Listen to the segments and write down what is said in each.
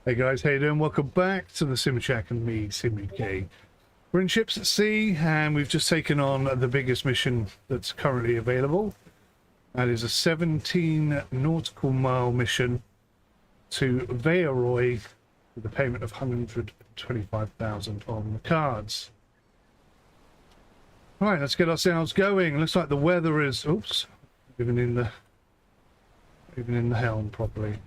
Hey guys, how you doing? Welcome back to the Sim Shack and me, SimUK. We're in ships at sea and we've just taken on the biggest mission that's currently available. That is a 17 nautical mile mission to Viceroy with a payment of 125,000 on the cards. Right, let's get ourselves going. Looks like the weather is, oops, even in the helm properly.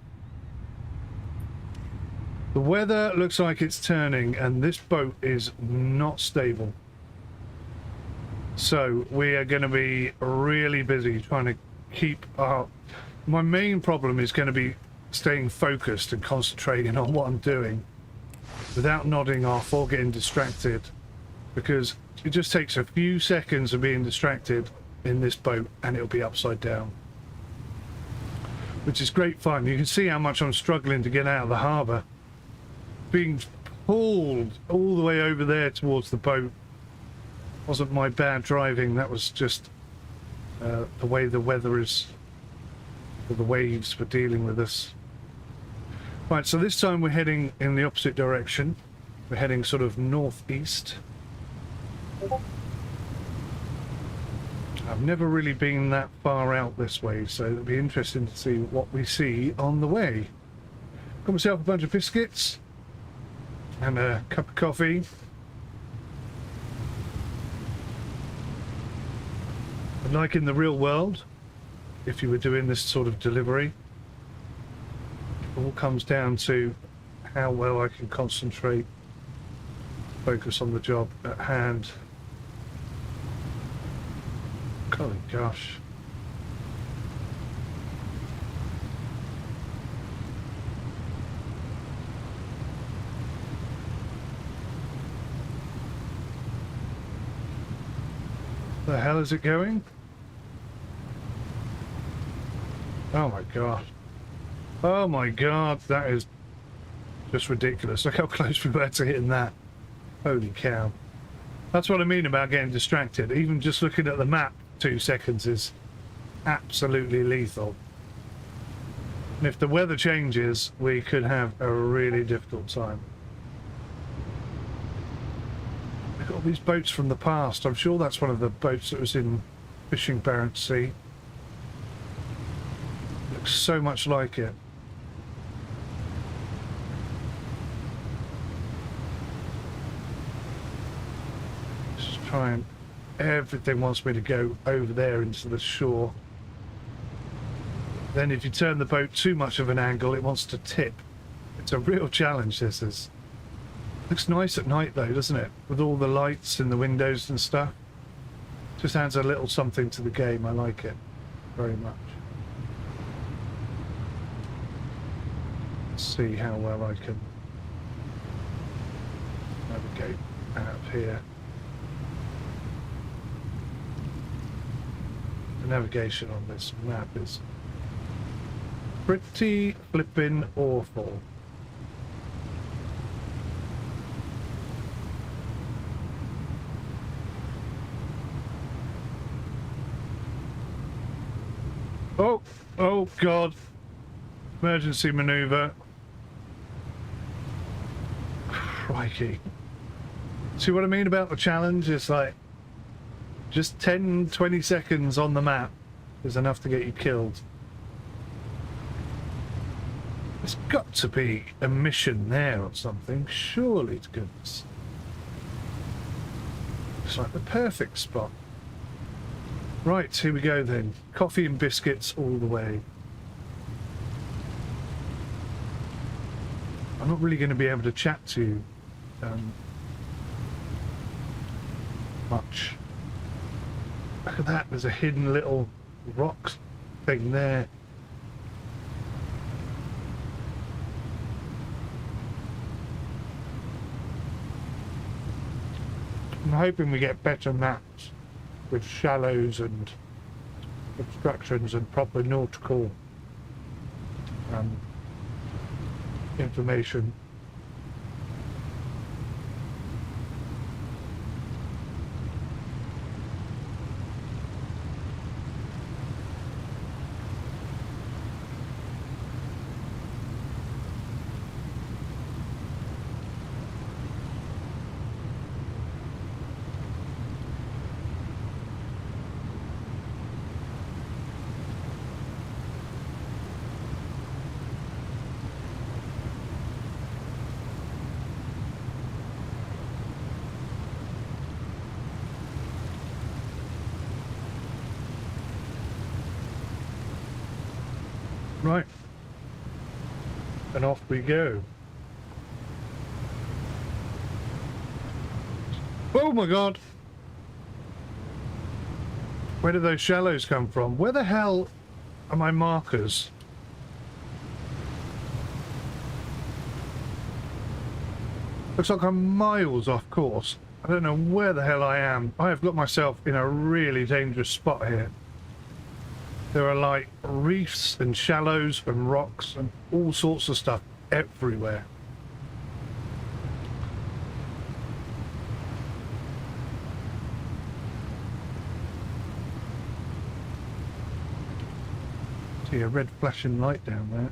The weather looks like it's turning and this boat is not stable. So we are going to be really busy trying to keep our... My main problem is going to be staying focused and concentrating on what I'm doing without nodding off or getting distracted, because it just takes a few seconds of being distracted in this boat and it'll be upside down. Which is great fun. You can see how much I'm struggling to get out of the harbour. Being pulled all the way over there towards the boat wasn't my bad driving, that was just the way the weather is, or the waves were dealing with us. Right, so this time we're heading in the opposite direction. We're heading sort of northeast. I've never really been that far out this way, so it'll be interesting to see what we see on the way. Got myself a bunch of biscuits and a cup of coffee. And like in the real world, if you were doing this sort of delivery, it all comes down to how well I can concentrate, focus on the job at hand. Golly gosh. The hell is it going? Oh my god. Oh my god, that is just ridiculous. Look how close we were to hitting that. Holy cow. That's what I mean about getting distracted. Even just looking at the map 2 seconds is absolutely lethal. And if the weather changes, we could have a really difficult time. Look at all these boats from the past. I'm sure that's one of the boats that was in Fishing Barents Sea. Looks so much like it. Just try and... Everything wants me to go over there into the shore. Then if you turn the boat too much of an angle, it wants to tip. It's a real challenge, this is. Looks nice at night though, doesn't it? With all the lights in the windows and stuff. Just adds a little something to the game. I like it very much. Let's see how well I can navigate out of here. The navigation on this map is pretty flippin' awful. Oh god. Emergency maneuver. Crikey. See what I mean about the challenge? It's like just 10-20 seconds on the map is enough to get you killed. There's got to be a mission there or something, surely to goodness. It's like the perfect spot. Right, here we go then. Coffee and biscuits all the way. I'm not really going to be able to chat to you much. Look at that, there's a hidden little rock thing there. I'm hoping we get better maps with shallows and obstructions and proper nautical information. Right. And off we go. Oh my god! Where did those shallows come from? Where the hell are my markers? Looks like I'm miles off course. I don't know where the hell I am. I have got myself in a really dangerous spot here. There are like reefs and shallows and rocks and all sorts of stuff everywhere. See a red flashing light down there.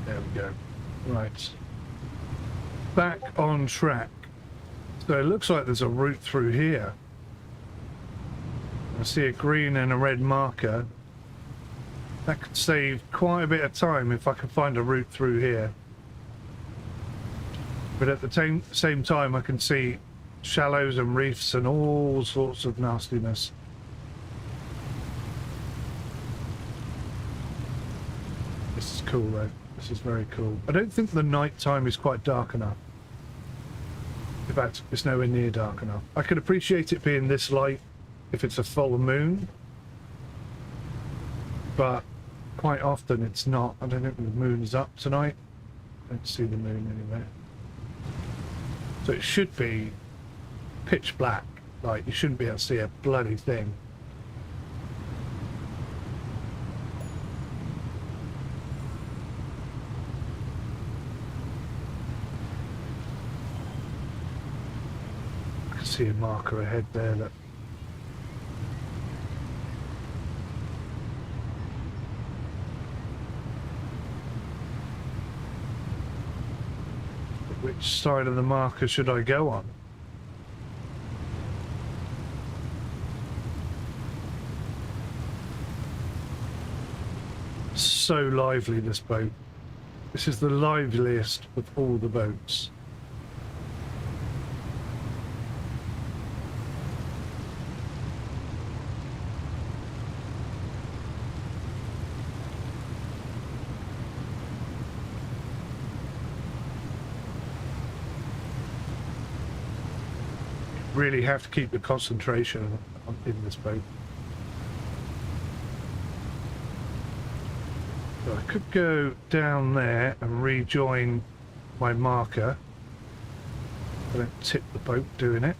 There we go. Right. Back on track. So it looks like there's a route through here. I see a green and a red marker. That could save quite a bit of time if I can find a route through here. But at the same time I can see shallows and reefs and all sorts of nastiness. This is cool though. This is very cool. I don't think the night time is quite dark enough. In fact, it's nowhere near dark enough. I could appreciate it being this light if it's a full moon, but quite often it's not. I don't think the moon is up tonight. I don't see the moon anywhere. So it should be pitch black. Like, you shouldn't be able to see a bloody thing. See a marker ahead there that which side of the marker should I go on? So lively, this boat. This is the liveliest of all the boats. Really have to keep the concentration in this boat. So I could go down there and rejoin my marker. I don't tip the boat doing it.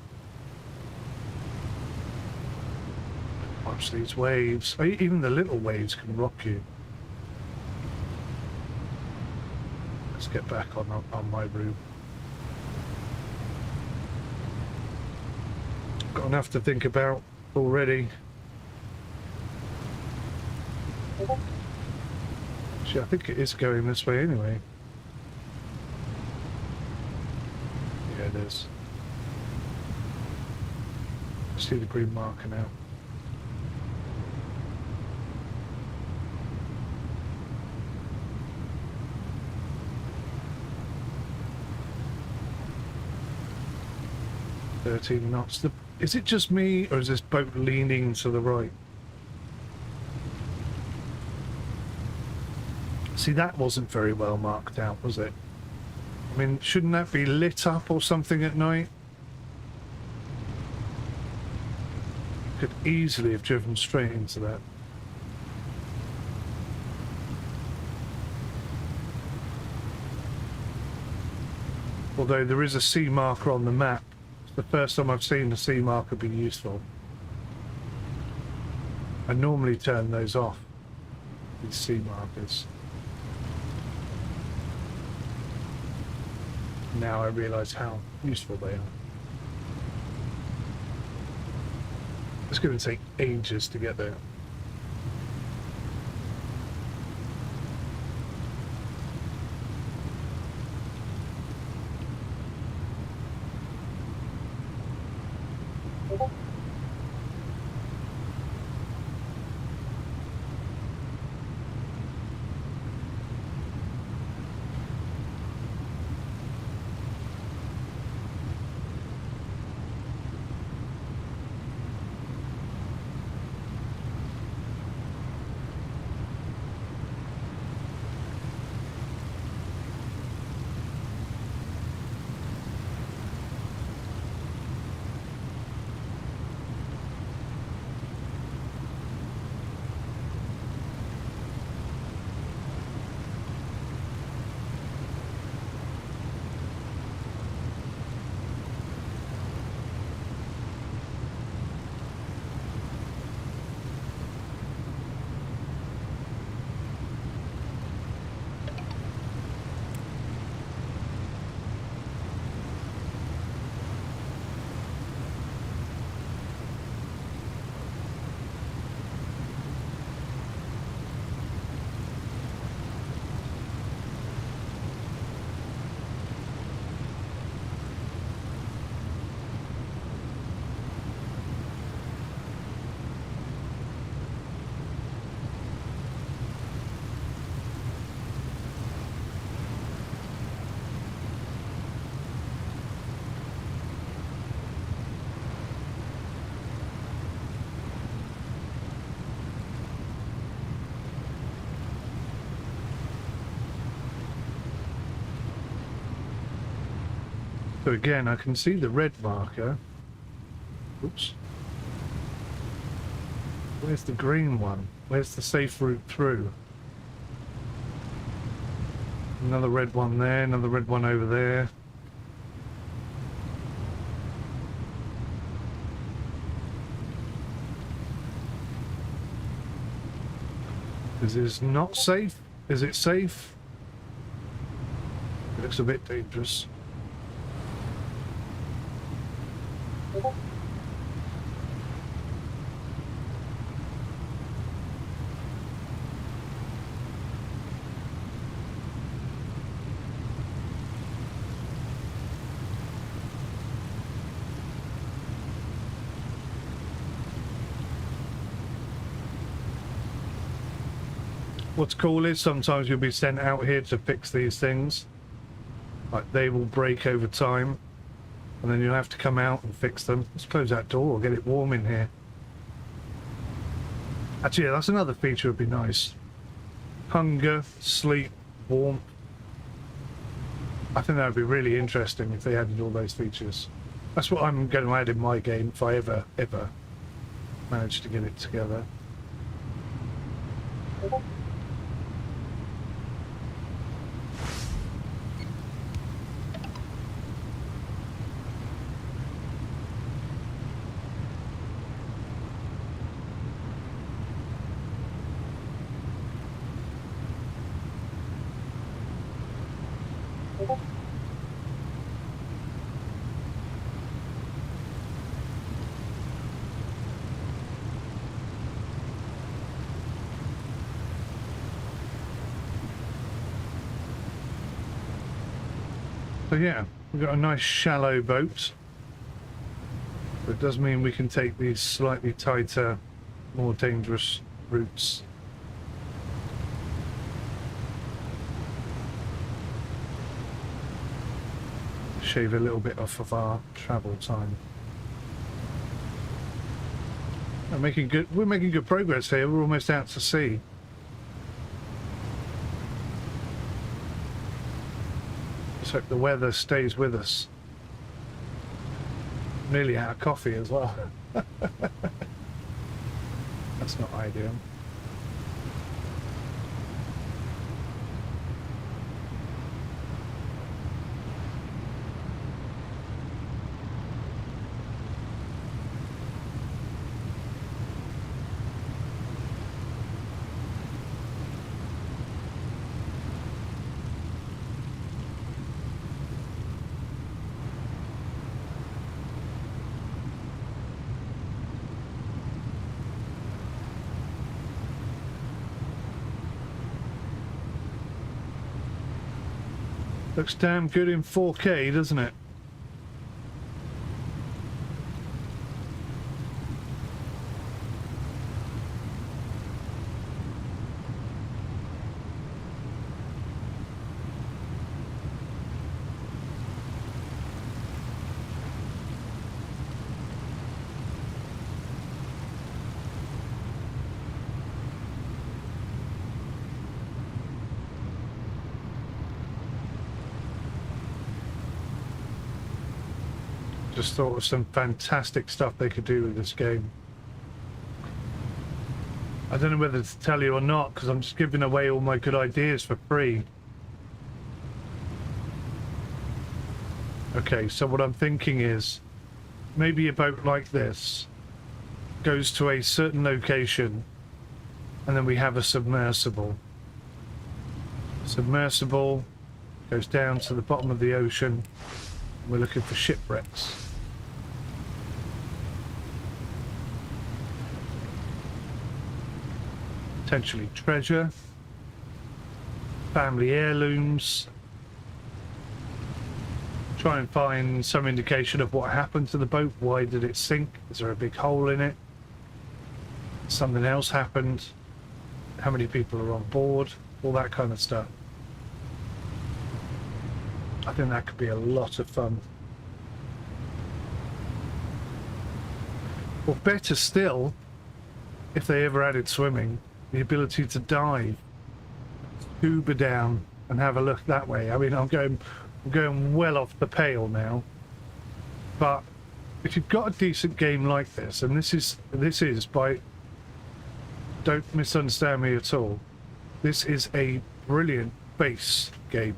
Watch these waves. Even the little waves can rock you. Let's get back on my route. Got enough to think about already. Actually, I think it is going this way anyway. Yeah, it is. See the green marker now. "13 knots. Is it just me, or is this boat leaning to the right?" See, that wasn't very well marked out, was it? I mean, shouldn't that be lit up or something at night? Could easily have driven straight into that. Although there is a C marker on the map. It's the first time I've seen a C marker be useful. I normally turn those off, these C markers. Now I realise how useful they are. It's going to take ages to get there. So again, I can see the red marker. Oops. Where's the green one? Where's the safe route through? Another red one there, another red one over there. Is this not safe? Is it safe? It looks a bit dangerous. What's cool is sometimes you'll be sent out here to fix these things. Like they will break over time and then you'll have to come out and fix them. Let's close that door, get it warm in here. Actually, yeah, that's another feature would be nice. Hunger, sleep, warmth. I think that would be really interesting if they added all those features. That's what I'm going to add in my game if I ever manage to get it together. So yeah, we've got a nice shallow boat. But it does mean we can take these slightly tighter, more dangerous routes. Shave a little bit off of our travel time. We're making good progress here. We're almost out to sea. Just hope the weather stays with us. Nearly out of coffee as well. That's not ideal. Looks damn good in 4K, doesn't it? Just thought of some fantastic stuff they could do with this game. I don't know whether to tell you or not because I'm just giving away all my good ideas for free. Okay, so what I'm thinking is maybe a boat like this goes to a certain location and then we have a submersible. Submersible goes down to the bottom of the ocean. We're looking for shipwrecks. Potentially treasure, family heirlooms. Try and find some indication of what happened to the boat. Why did it sink? Is there a big hole in it? Something else happened? How many people are on board? All that kind of stuff. I think that could be a lot of fun. Or better still, if they ever added swimming, the ability to dive, scuba down and have a look that way. I mean, I'm going well off the pale now. But if you've got a decent game like this, and this is by, don't misunderstand me at all, this is a brilliant base game.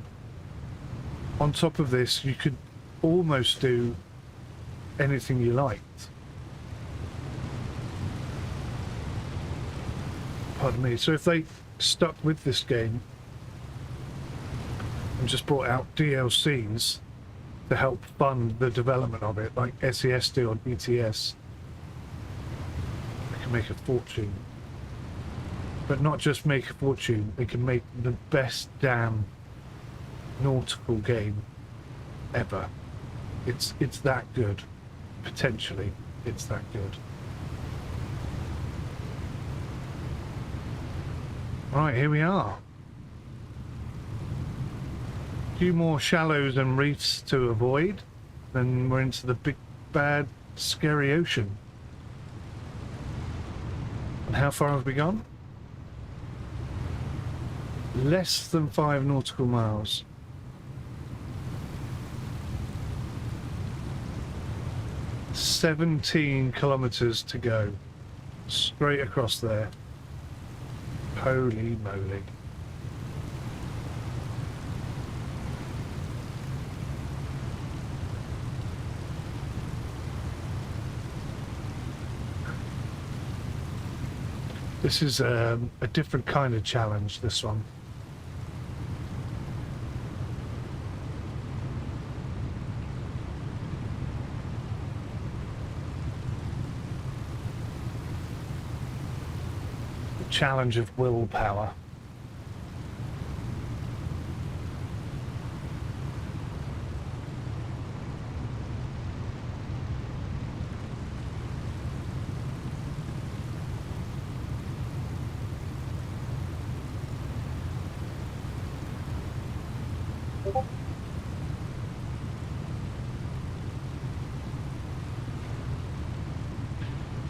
On top of this, you could almost do anything you liked. Pardon me. So if they stuck with this game and just brought out DLCs to help fund the development of it, like SES do on ETS, they can make a fortune. But not just make a fortune, they can make the best damn nautical game ever. It's that good. Potentially, it's that good. Right, here we are. A few more shallows and reefs to avoid, then we're into the big, bad, scary ocean. And how far have we gone? Less than 5 nautical miles. "17 kilometers to go. Straight across there. Holy moly. This is a different kind of challenge, this one. The challenge of willpower.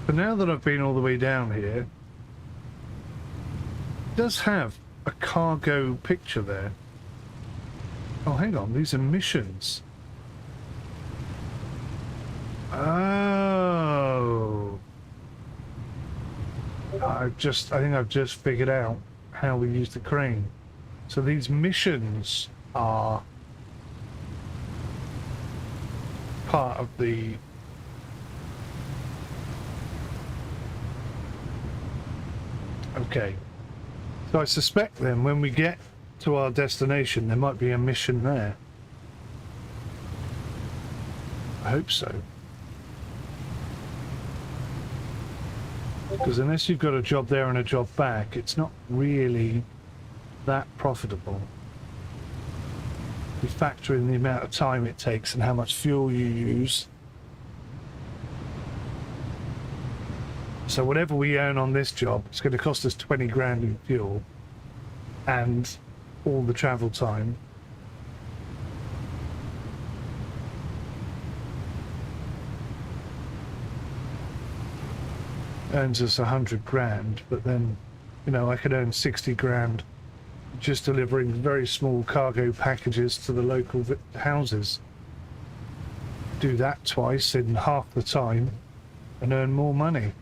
But now that I've been all the way down here, it does have a cargo picture there. Oh, hang on, these are missions. Oh. I think I've just figured out how we use the crane. So these missions are part of the okay. So I suspect then when we get to our destination there might be a mission there. I hope so. Because unless you've got a job there and a job back, it's not really that profitable. You factor in the amount of time it takes and how much fuel you use. So whatever we earn on this job, it's going to cost us 20 grand in fuel and all the travel time. Earns us 100 grand, but then, you know, I could earn 60 grand just delivering very small cargo packages to the local houses. Do that twice in half the time and earn more money.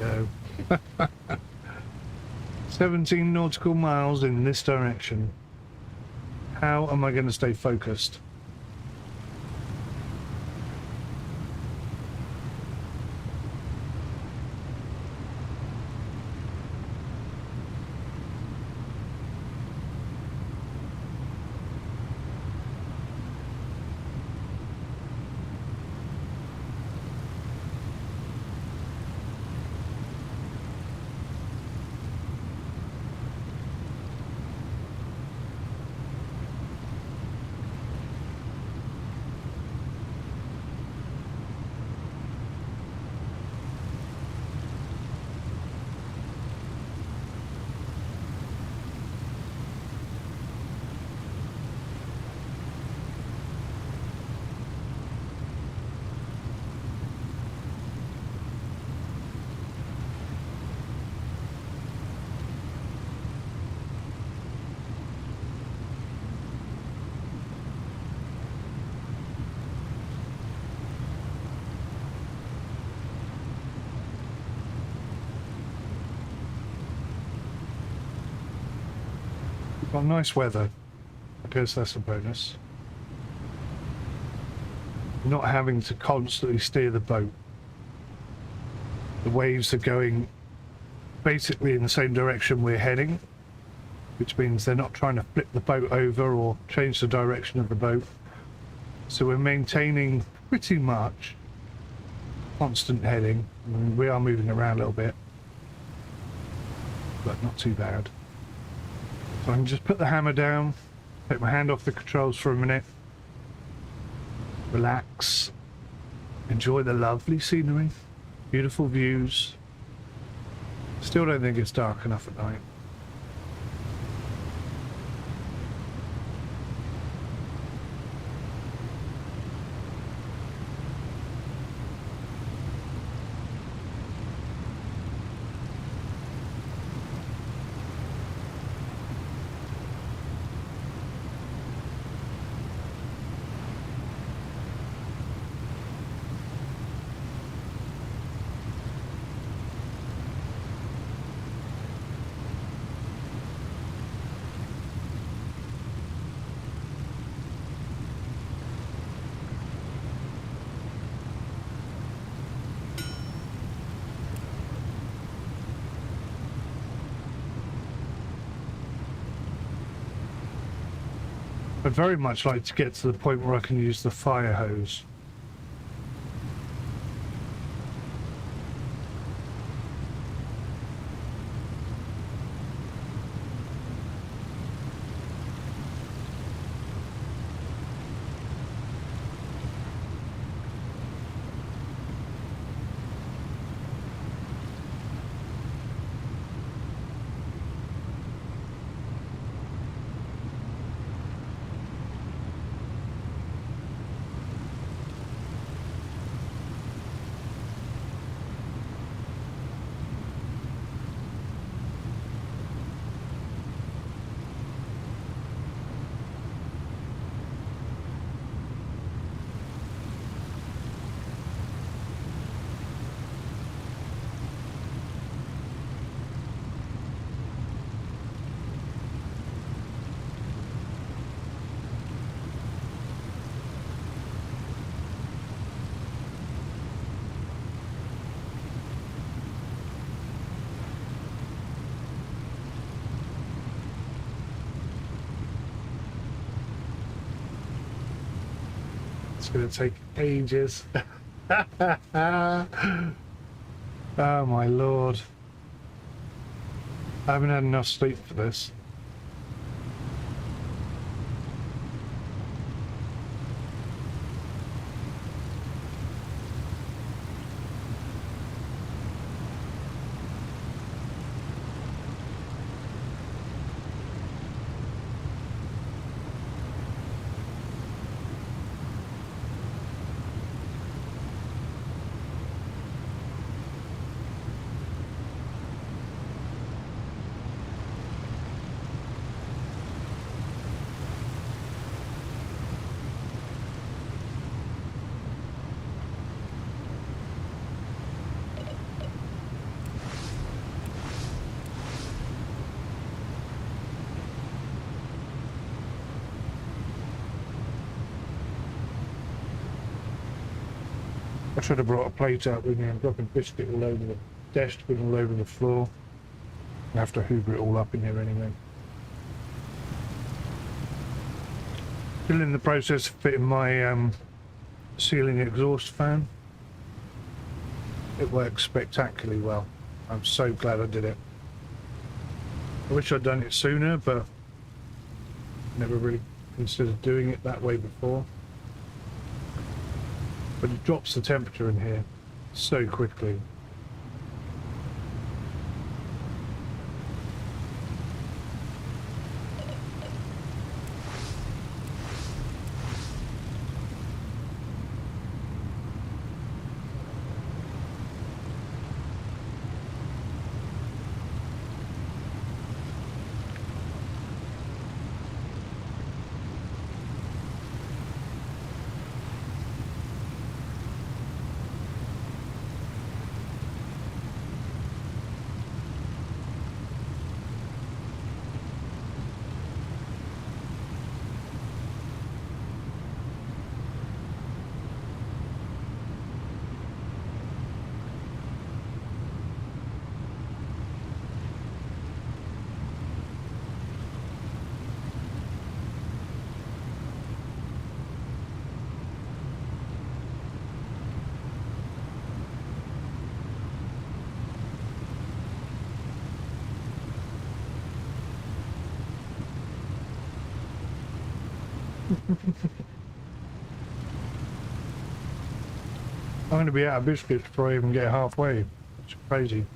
Go. 17 nautical miles in this direction. How am I going to stay focused? Got nice weather. I guess that's a bonus. Not having to constantly steer the boat. The waves are going basically in the same direction we're heading, which means they're not trying to flip the boat over or change the direction of the boat. So we're maintaining pretty much constant heading. I mean, we are moving around a little bit, but not too bad. So I can just put the hammer down, take my hand off the controls for a minute, relax, enjoy the lovely scenery, beautiful views. Still don't think it's dark enough at night. I'd very much like to get to the point where I can use the fire hose. It's going to take ages. Oh my lord. I haven't had enough sleep for this. I should have brought a plate out with me. I'm dropping biscuit all over the desk, all over the floor. I have to hoover it all up in here anyway. Still in the process of fitting my ceiling exhaust fan. It works spectacularly well. I'm so glad I did it. I wish I'd done it sooner, but never really considered doing it that way before. But it drops the temperature in here so quickly. I'm going to be out of biscuits before I even get halfway. It's crazy.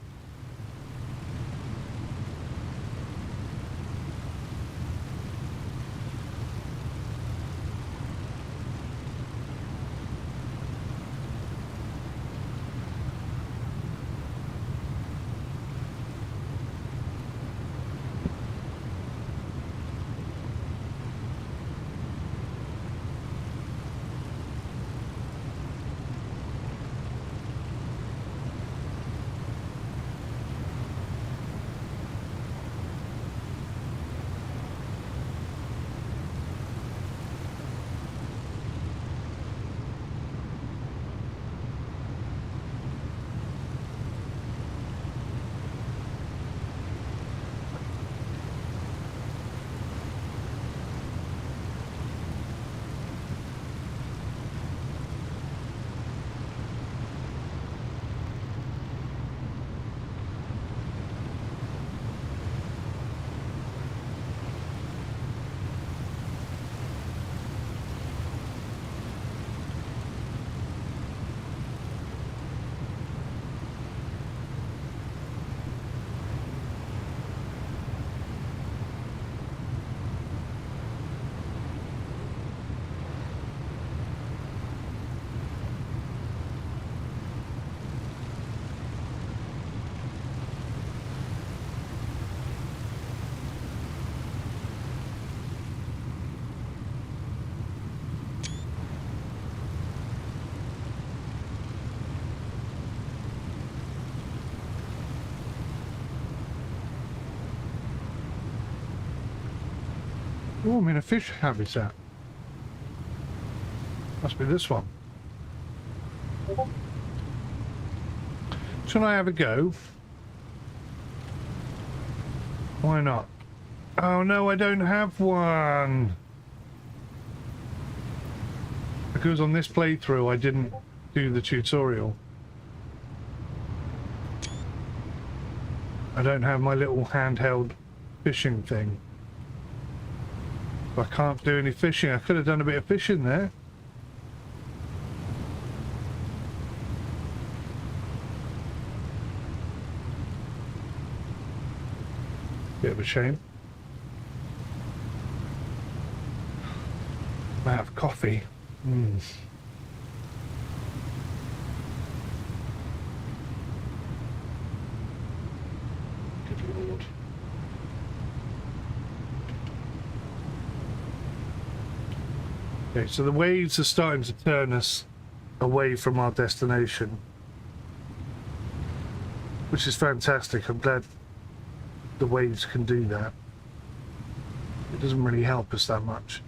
Oh, I'm in a fish habitat. Must be this one. Shall I have a go? Why not? Oh no, I don't have one. Because on this playthrough I didn't do the tutorial. I don't have my little handheld fishing thing. I can't do any fishing. I could have done a bit of fishing there. Bit of a shame. I'm out of coffee. Good Lord. Okay, so the waves are starting to turn us away from our destination, which is fantastic. I'm glad the waves can do that. It doesn't really help us that much.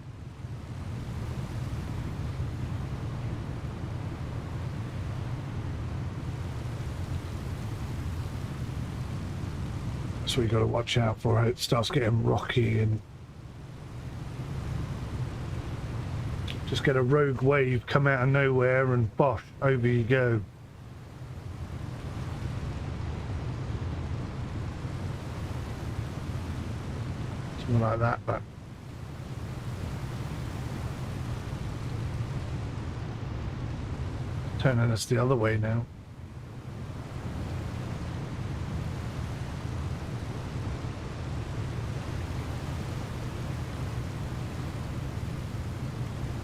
So we got to watch out for it. It starts getting rocky and just get a rogue wave come out of nowhere and bosh, over you go. Something like that, but turning us the other way now.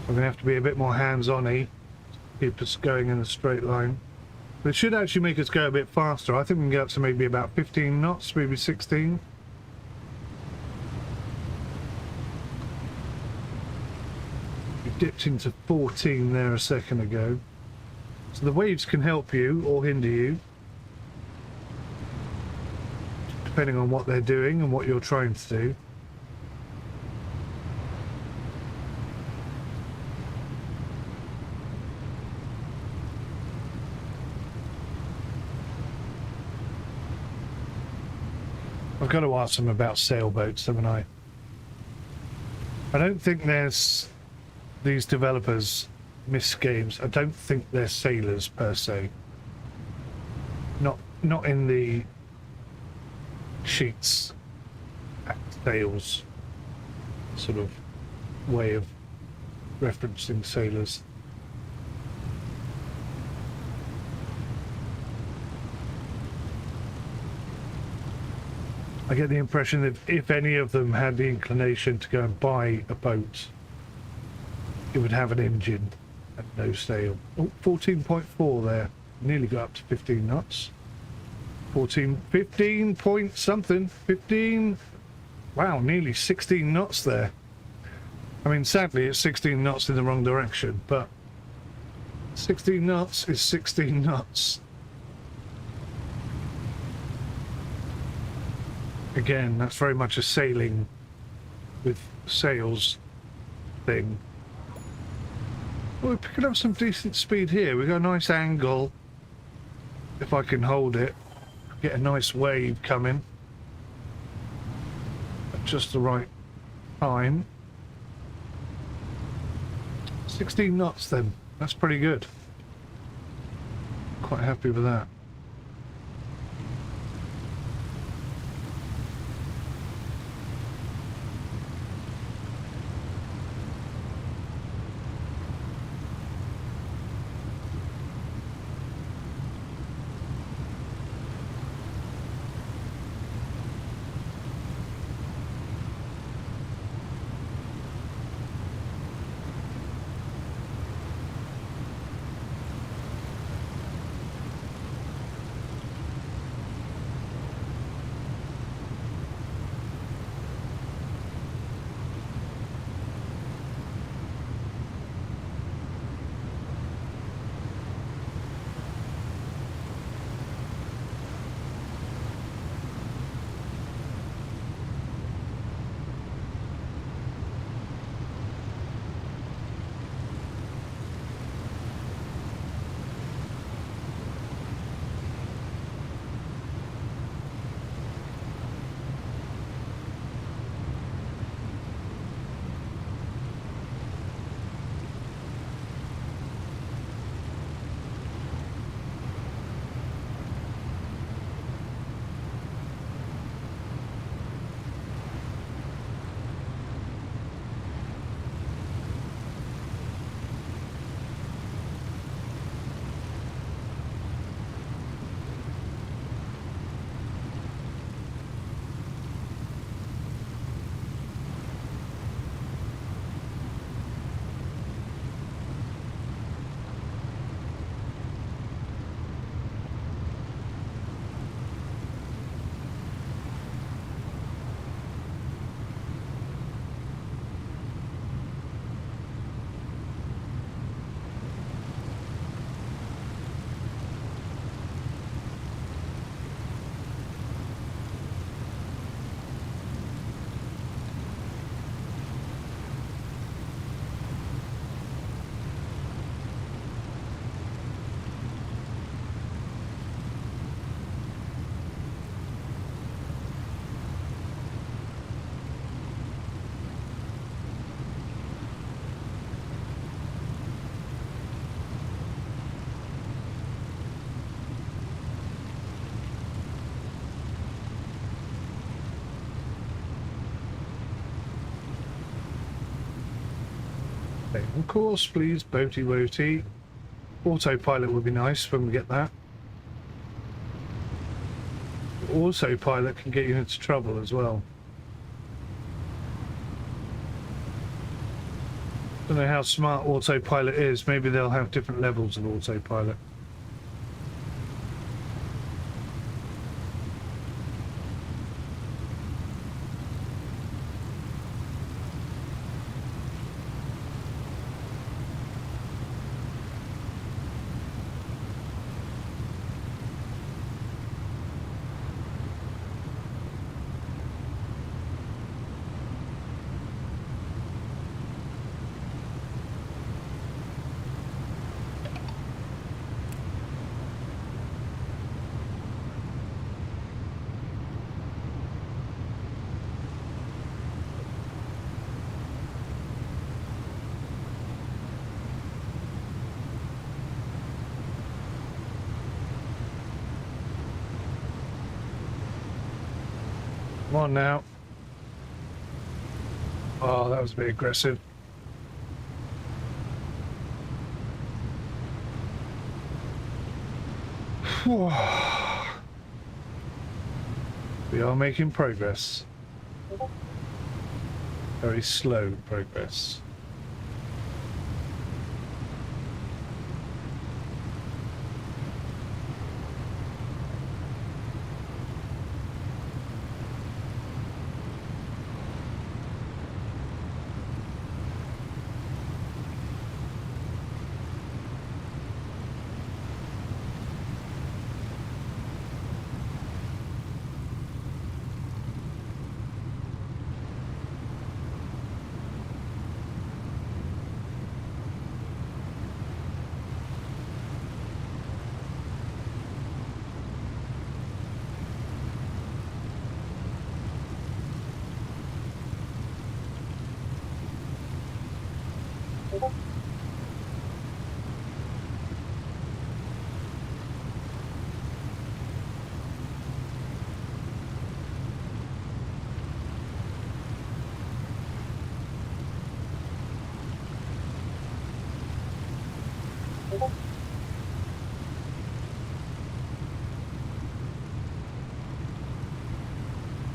I'm going to have to be a bit more hands-on-y to keep us going in a straight line. But it should actually make us go a bit faster. I think we can get up to maybe about 15 knots, maybe 16. We dipped into 14 there a second ago. So the waves can help you or hinder you, depending on what they're doing and what you're trying to do. I've got to ask them about sailboats, haven't I? I don't think there's these developers miss games. I don't think they're sailors per se. Not in the sheets at sails sort of way of referencing sailors. I get the impression that if any of them had the inclination to go and buy a boat, it would have an engine and no sail. Oh, 14.4 there. Nearly got up to 15 knots. 15 point something. 15. Wow, nearly 16 knots there. I mean, sadly, it's 16 knots in the wrong direction, but 16 knots is 16 knots. Again, that's very much a sailing with sails thing. Well, we're picking up some decent speed here. We've got a nice angle. If I can hold it, get a nice wave coming at just the right time. 16 knots then. That's pretty good. Quite happy with that. Of course, please, boaty woaty. Autopilot would be nice when we get that. Autopilot can get you into trouble as well. Don't know how smart autopilot is. Maybe they'll have different levels of autopilot. Come on now. Oh, that was a bit aggressive. We are making progress. Very slow progress.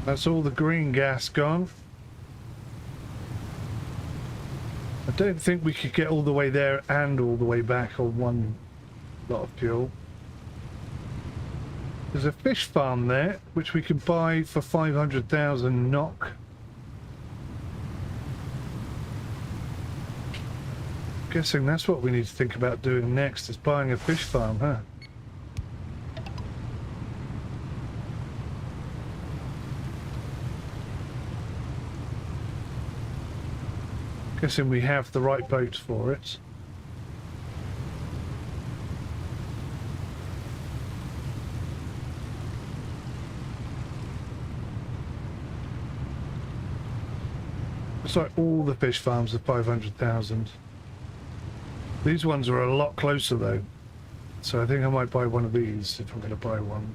That's all the green gas gone. I don't think we could get all the way there and all the way back on one lot of fuel. There's a fish farm there, which we could buy for 500,000 NOK. Guessing that's what we need to think about doing next, is buying a fish farm, huh? Guessing we have the right boat for it. It's like all the fish farms are 500,000. These ones are a lot closer though. So I think I might buy one of these if I'm going to buy one.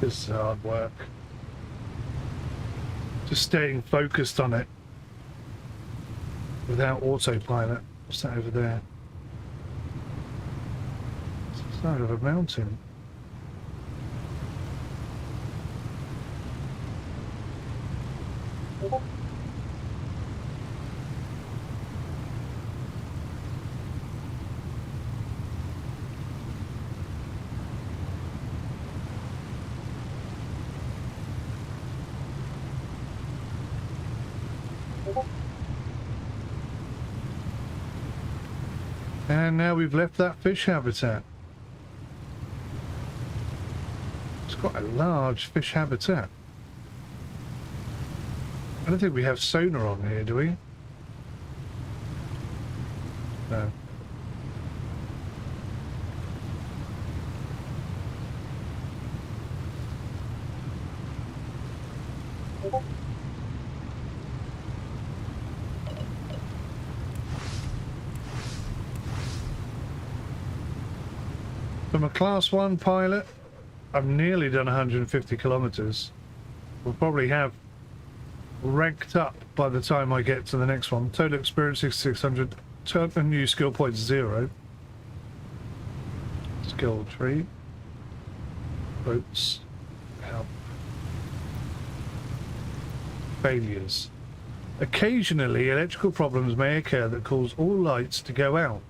This is hard work. Just staying focused on it without autopilot. What's that over there? It's the side of a mountain. And now we've left that fish habitat. It's quite a large fish habitat. I don't think we have sonar on here, do we? No. From a class 1 pilot, I've nearly done 150 kilometers. We'll probably have ranked up by the time I get to the next one. Total experience 600, total new skill points 0. Skill tree. Boats. Help. Failures. Occasionally, electrical problems may occur that cause all lights to go out.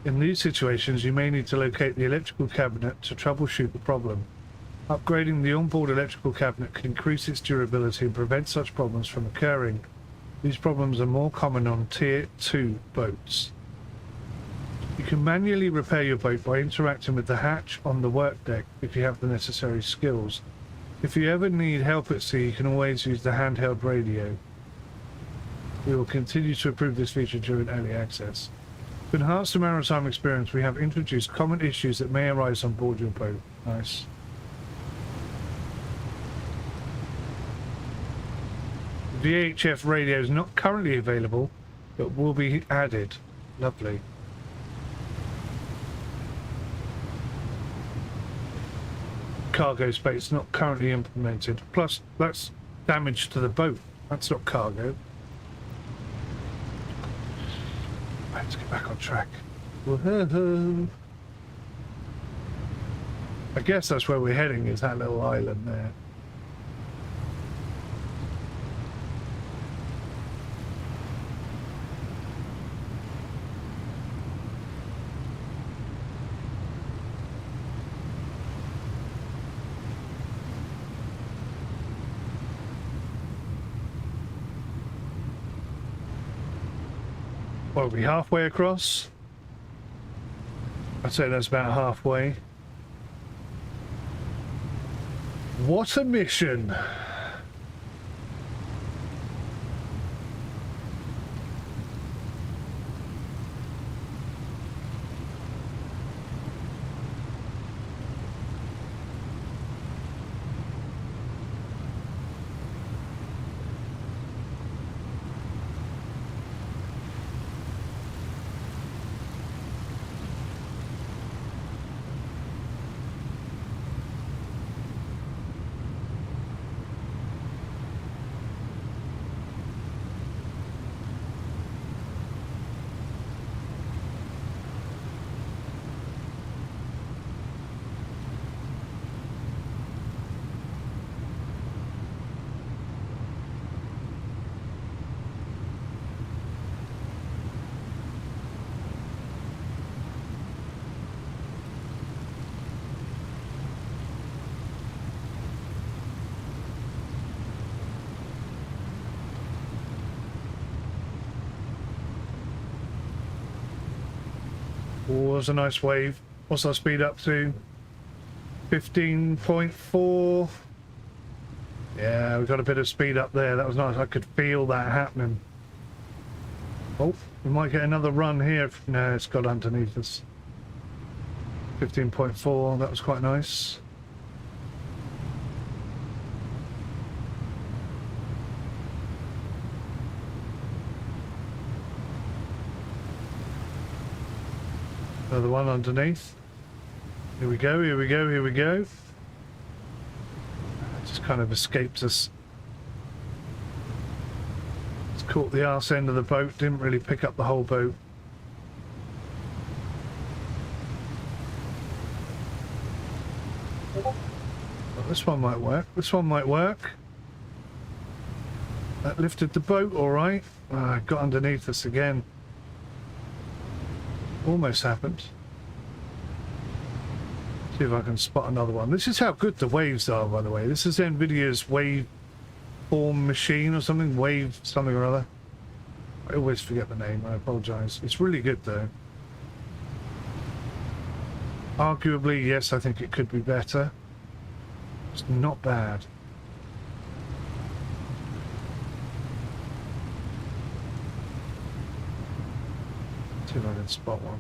In these situations, you may need to locate the electrical cabinet to troubleshoot the problem. Upgrading the onboard electrical cabinet can increase its durability and prevent such problems from occurring. These problems are more common on Tier 2 boats. You can manually repair your boat by interacting with the hatch on the workdeck if you have the necessary skills. If you ever need help at sea, you can always use the handheld radio. We will continue to improve this feature during early access. To enhance the maritime experience, we have introduced common issues that may arise on board your boat. Nice. VHF radio is not currently available, but will be added. Lovely. Cargo space not currently implemented. Plus, that's damage to the boat. That's not cargo. Let's get back on track. Woohoo! I guess that's where we're heading, is that little island there. What, are we halfway across? I'd say that's about halfway. What a mission! Oh, there's a nice wave. What's our speed up to? 15.4. Yeah, we got a bit of speed up there. That was nice. I could feel that happening. Oh, we might get another run here. No, it's got underneath us. 15.4. That was quite nice. Another one underneath. Here we go, here we go, here we go. It just kind of escaped us. It's caught the arse end of the boat, didn't really pick up the whole boat. Oh, this one might work, this one might work. That lifted the boat alright. Got underneath us again. Almost happened. See if I can spot another one. This is how good the waves are, by the way. This is NVIDIA's wave form machine or something. Wave something or other. I always forget the name. I apologize. It's really good though. Arguably, yes, I think it could be better. It's not bad. See if I can spot one.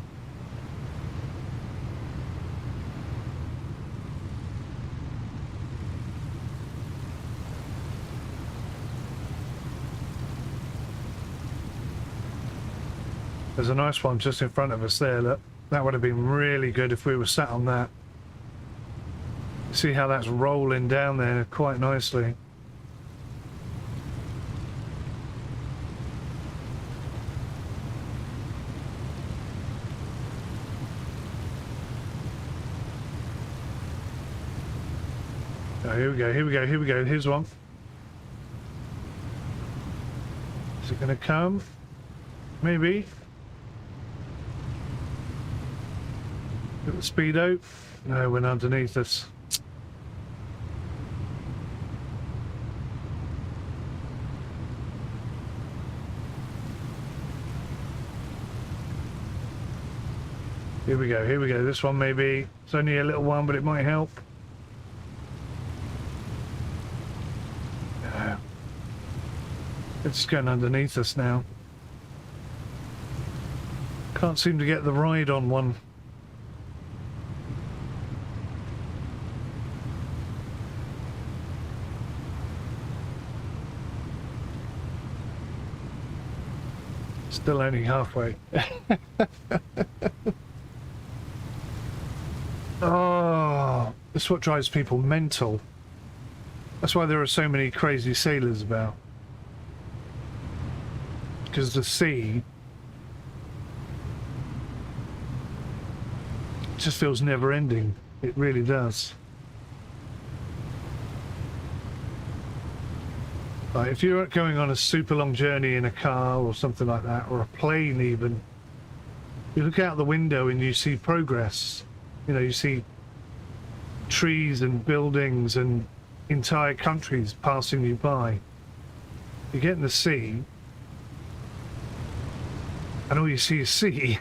There's a nice one just in front of us there, look. That would have been really good if we were sat on that. See how that's rolling down there quite nicely. Oh, here we go, here we go, here we go. Here's one. Is it going to come? Maybe. Got the speedo. No, we're underneath us. Here we go, here we go. This one maybe. It's only a little one, but it might help. It's just going underneath us now. Can't seem to get the ride on one. Still only halfway. Oh, that's what drives people mental. That's why there are so many crazy sailors about. Because the sea just feels never ending. It really does. Like if you're going on a super long journey in a car or something like that, or a plane even, you look out the window and you see progress. You know, you see trees and buildings and entire countries passing you by. You get in the sea, and all you see is sea.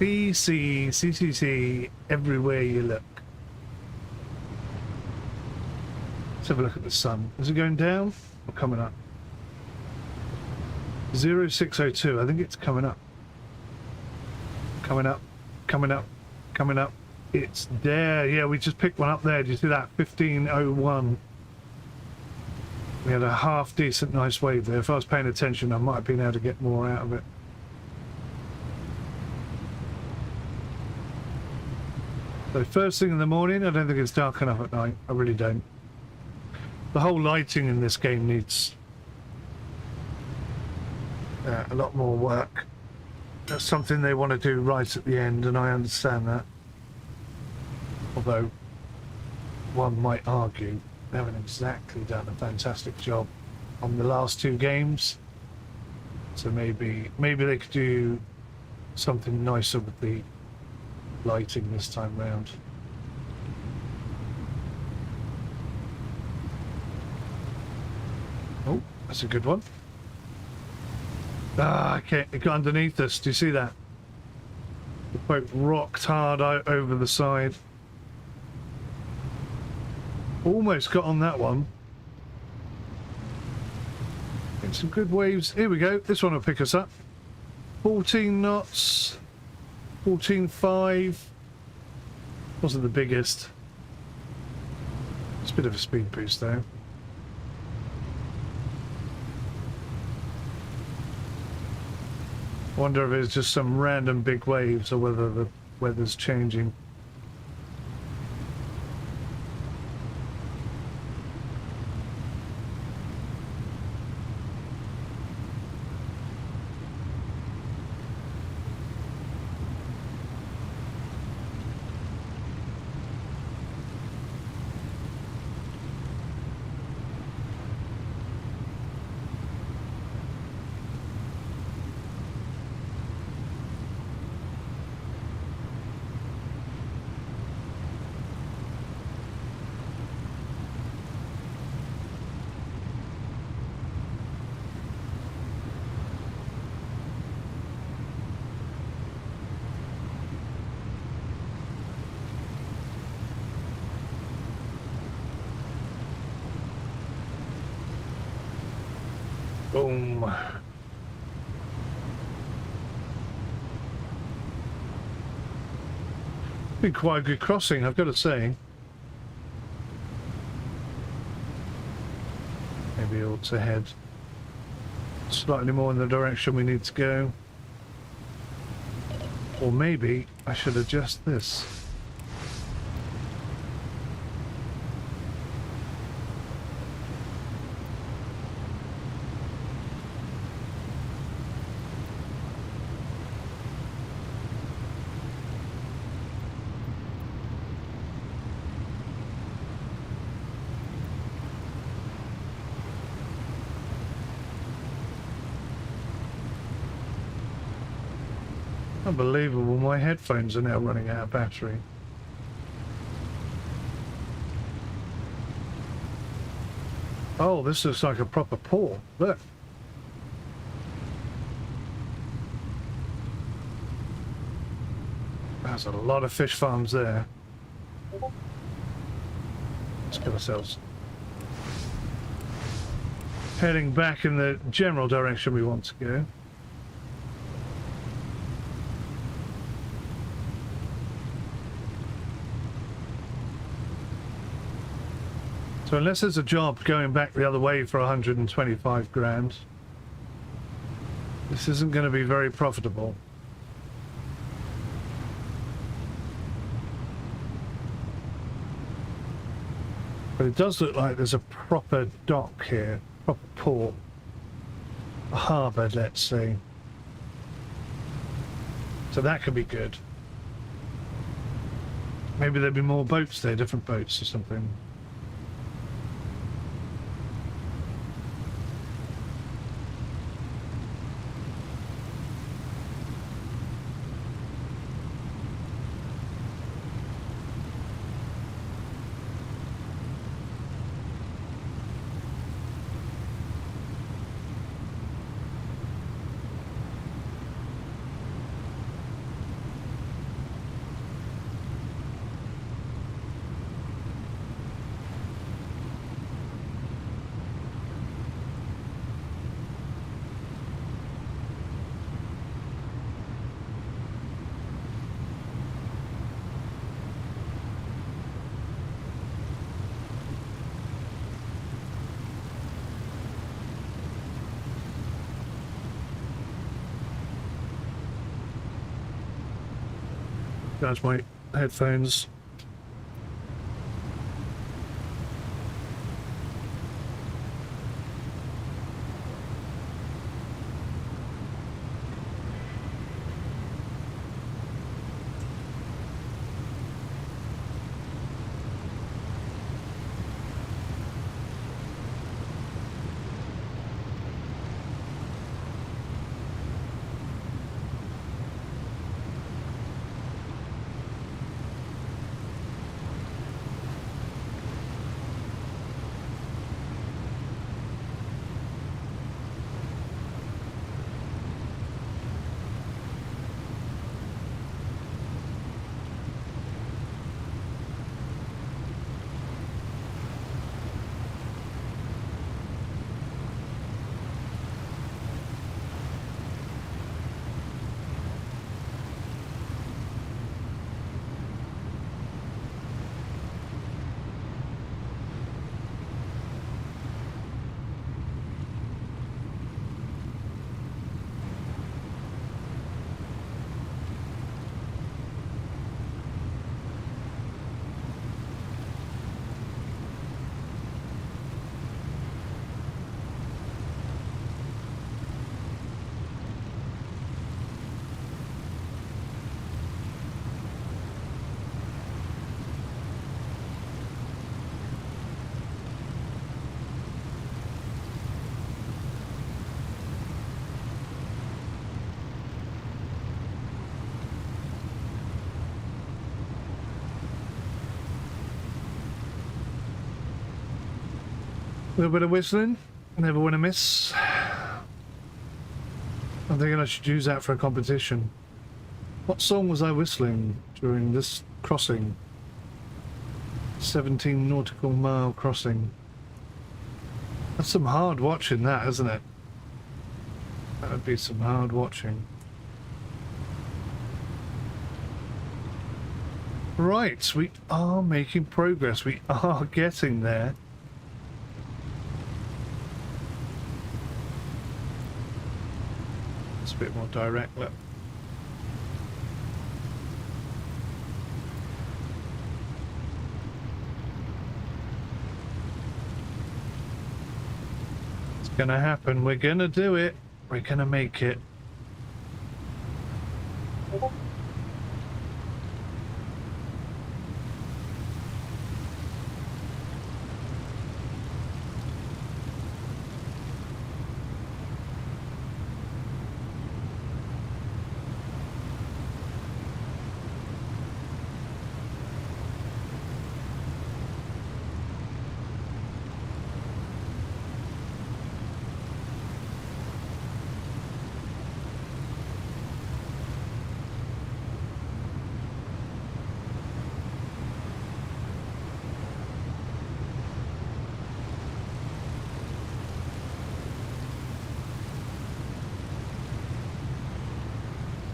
sea, everywhere you look. Let's have a look at the sun. Is it going down or coming up? 0602, I think it's coming up. Coming up, coming up, coming up. It's there. Yeah, we just picked one up there. Do you see that? 1501. We had a half decent nice wave there. If I was paying attention, I might have been able to get more out of it. So first thing in the morning, I don't think it's dark enough at night. I really don't. The whole lighting in this game needs a lot more work. That's something they want to do right at the end, and I understand that. Although one might argue they haven't exactly done a fantastic job on the last two games. So maybe they could do something nicer with the lighting this time round. Oh, that's a good one. Ah, okay, it got underneath us. Do you see that? The boat rocked hard out over the side. Almost got on that one. Get some good waves. Here we go. This one will pick us up. 14 knots. 14.5. Wasn't the biggest. It's a bit of a speed boost though. Wonder if it's just some random big waves or whether the weather's changing. Boom. Been quite a good crossing, I've got to say. Maybe we ought to head slightly more in the direction we need to go. Or maybe I should adjust this. Unbelievable, my headphones are now running out of battery. Oh, this looks like a proper port. Look. There's a lot of fish farms there. Let's get ourselves heading back in the general direction we want to go. So unless there's a job going back the other way for 125 grand, this isn't going to be very profitable. But it does look like there's a proper dock here, proper port, a harbour, let's say. So that could be good. Maybe there'll be more boats there, different boats or something. That's my headphones. A little bit of whistling, never want to miss. I'm thinking I should use that for a competition. What song was I whistling during this crossing? 17 nautical mile crossing. That's some hard watching, that, isn't it? That would be some hard watching. Right, we are making progress. We are getting there. It's a bit more direct, look. It's gonna happen. We're gonna do it. We're gonna make it.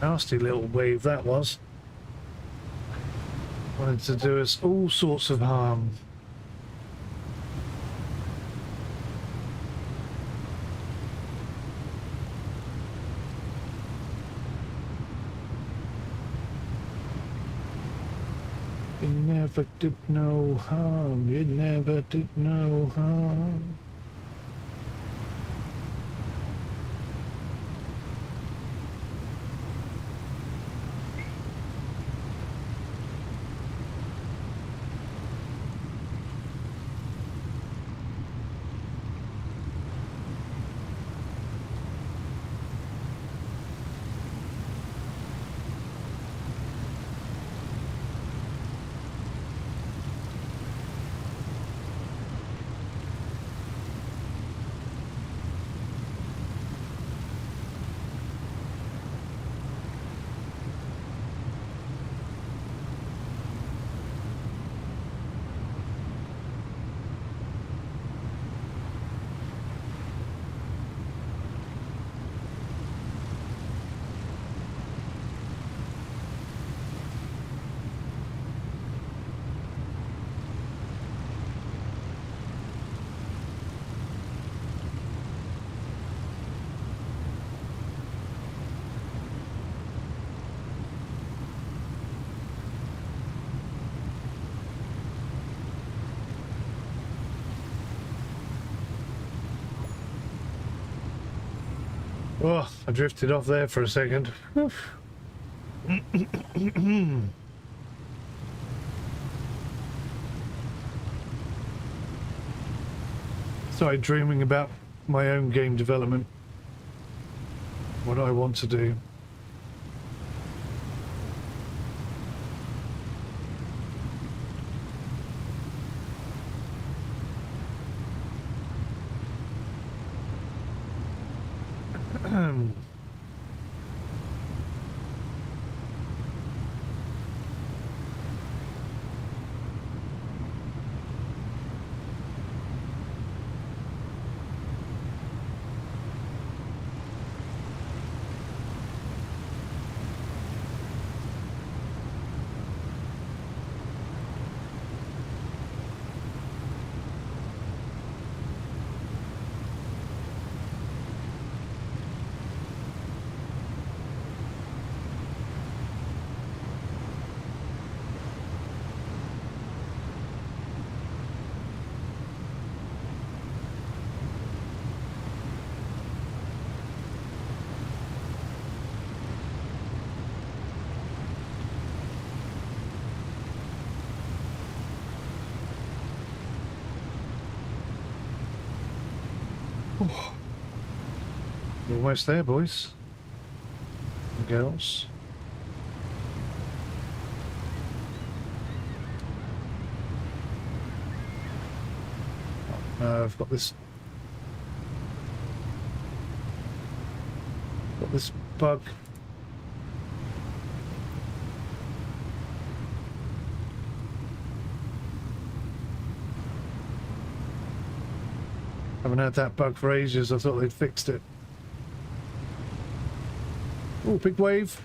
Nasty little wave that was. Wanted to do us all sorts of harm. You never did no harm, you never did no harm. Oh, I drifted off there for a second. Started dreaming about my own game development. What I want to do. Oh, almost there, boys and girls. I've got this bug. Haven't had that bug for ages. I thought they'd fixed it. Oh, big wave.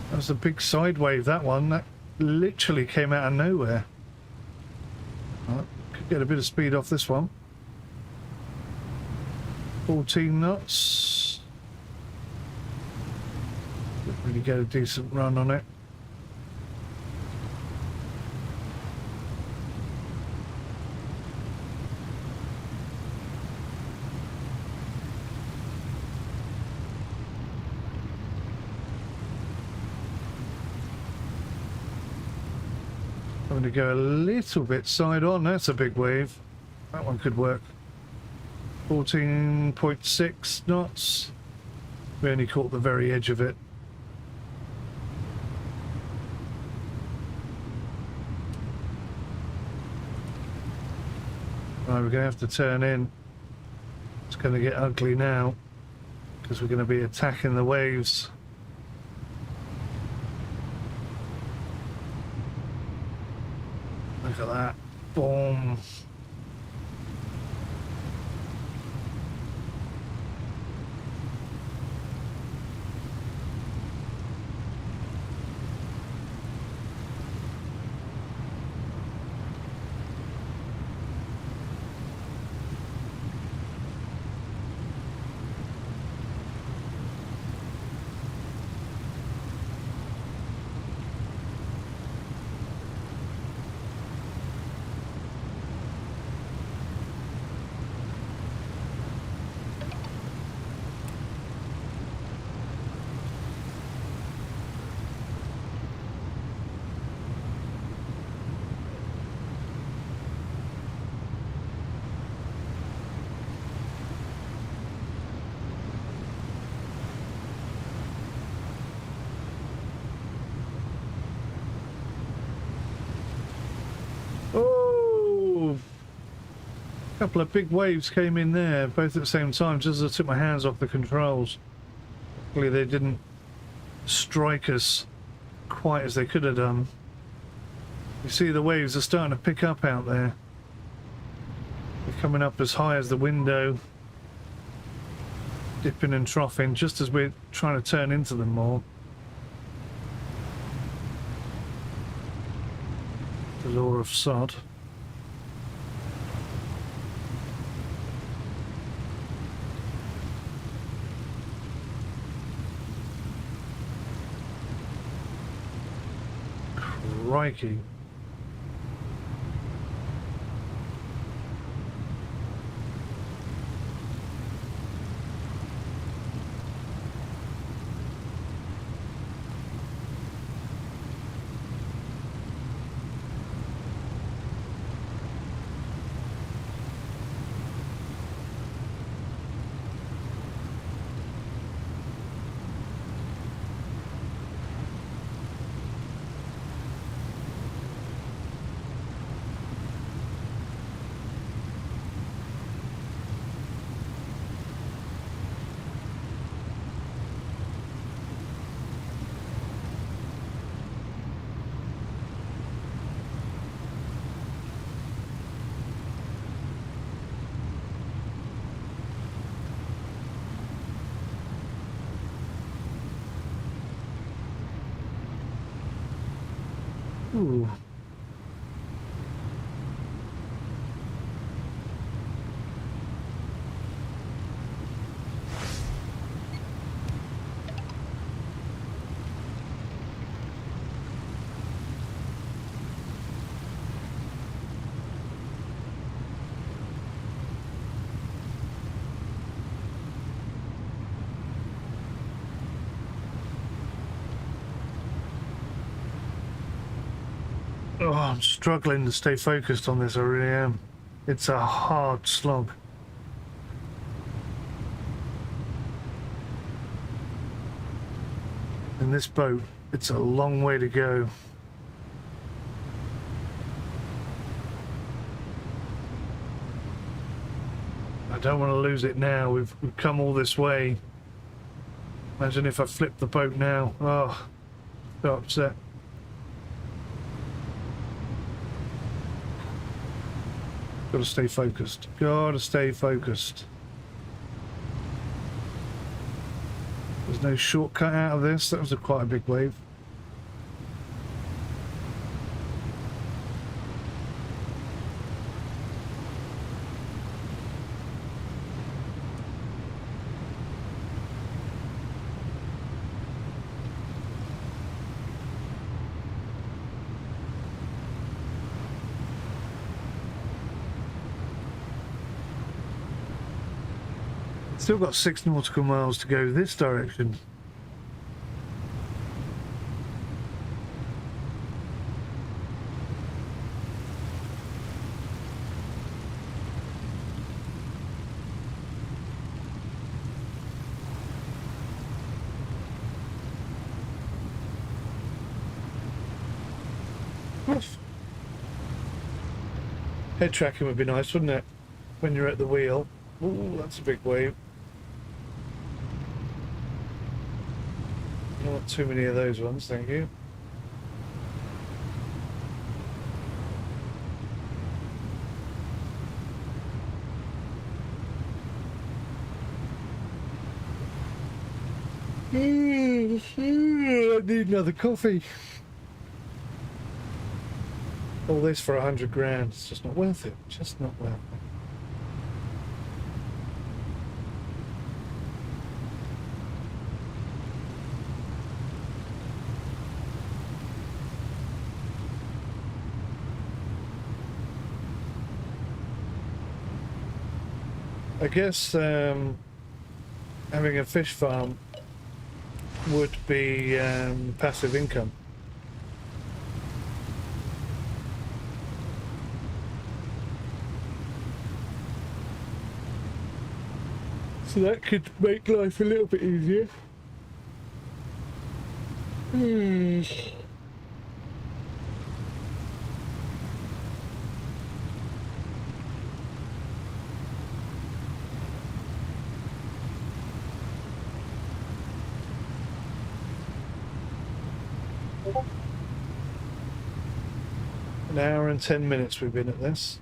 That was a big side wave, that one. That literally came out of nowhere. Oh, could get a bit of speed off this one. 14 knots. Didn't really get a decent run on it. I'm going to go a little bit side on. That's a big wave. That one could work. 14.6 knots. We only caught the very edge of it. Right, we're going to have to turn in. It's going to get ugly now because we're going to be attacking the waves. Look at that. Boom. A couple of big waves came in there, both at the same time, just as I took my hands off the controls. Luckily they didn't strike us quite as they could have done. You see the waves are starting to pick up out there. They're coming up as high as the window, dipping and troughing just as we're trying to turn into them more. The law of sod. Crikey. Ooh. Oh, I'm struggling to stay focused on this, I really am. It's a hard slog. In this boat, it's a long way to go. I don't want to lose it now. We've come all this way. Imagine if I flip the boat now. Oh, so upset. Gotta stay focused. Gotta stay focused. There's no shortcut out of this. That was quite a big wave. Still got 6 nautical miles to go this direction. Head tracking would be nice, wouldn't it? When you're at the wheel. Ooh, that's a big wave. Not too many of those ones, thank you. I need another coffee. All this for 100 grand. It's just not worth it. Just not worth it. I guess having a fish farm would be passive income. So that could make life a little bit easier. An hour and 10 minutes we've been at this.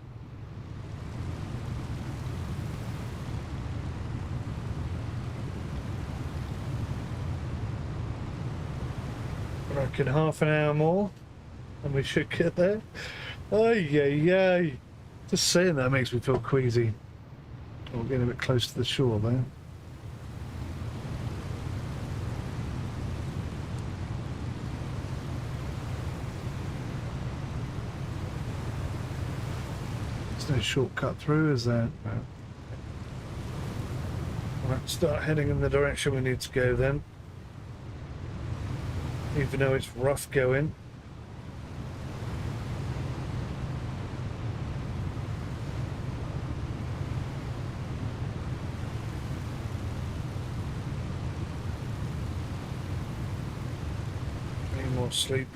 I reckon half an hour more and we should get there. Ay, ay, ay. Just saying that makes me feel queasy. Oh, we're getting a bit close to the shore there. There's no shortcut through, is there? No. We'll have to start heading in the direction we need to go then. Even though it's rough going. Any more sleep?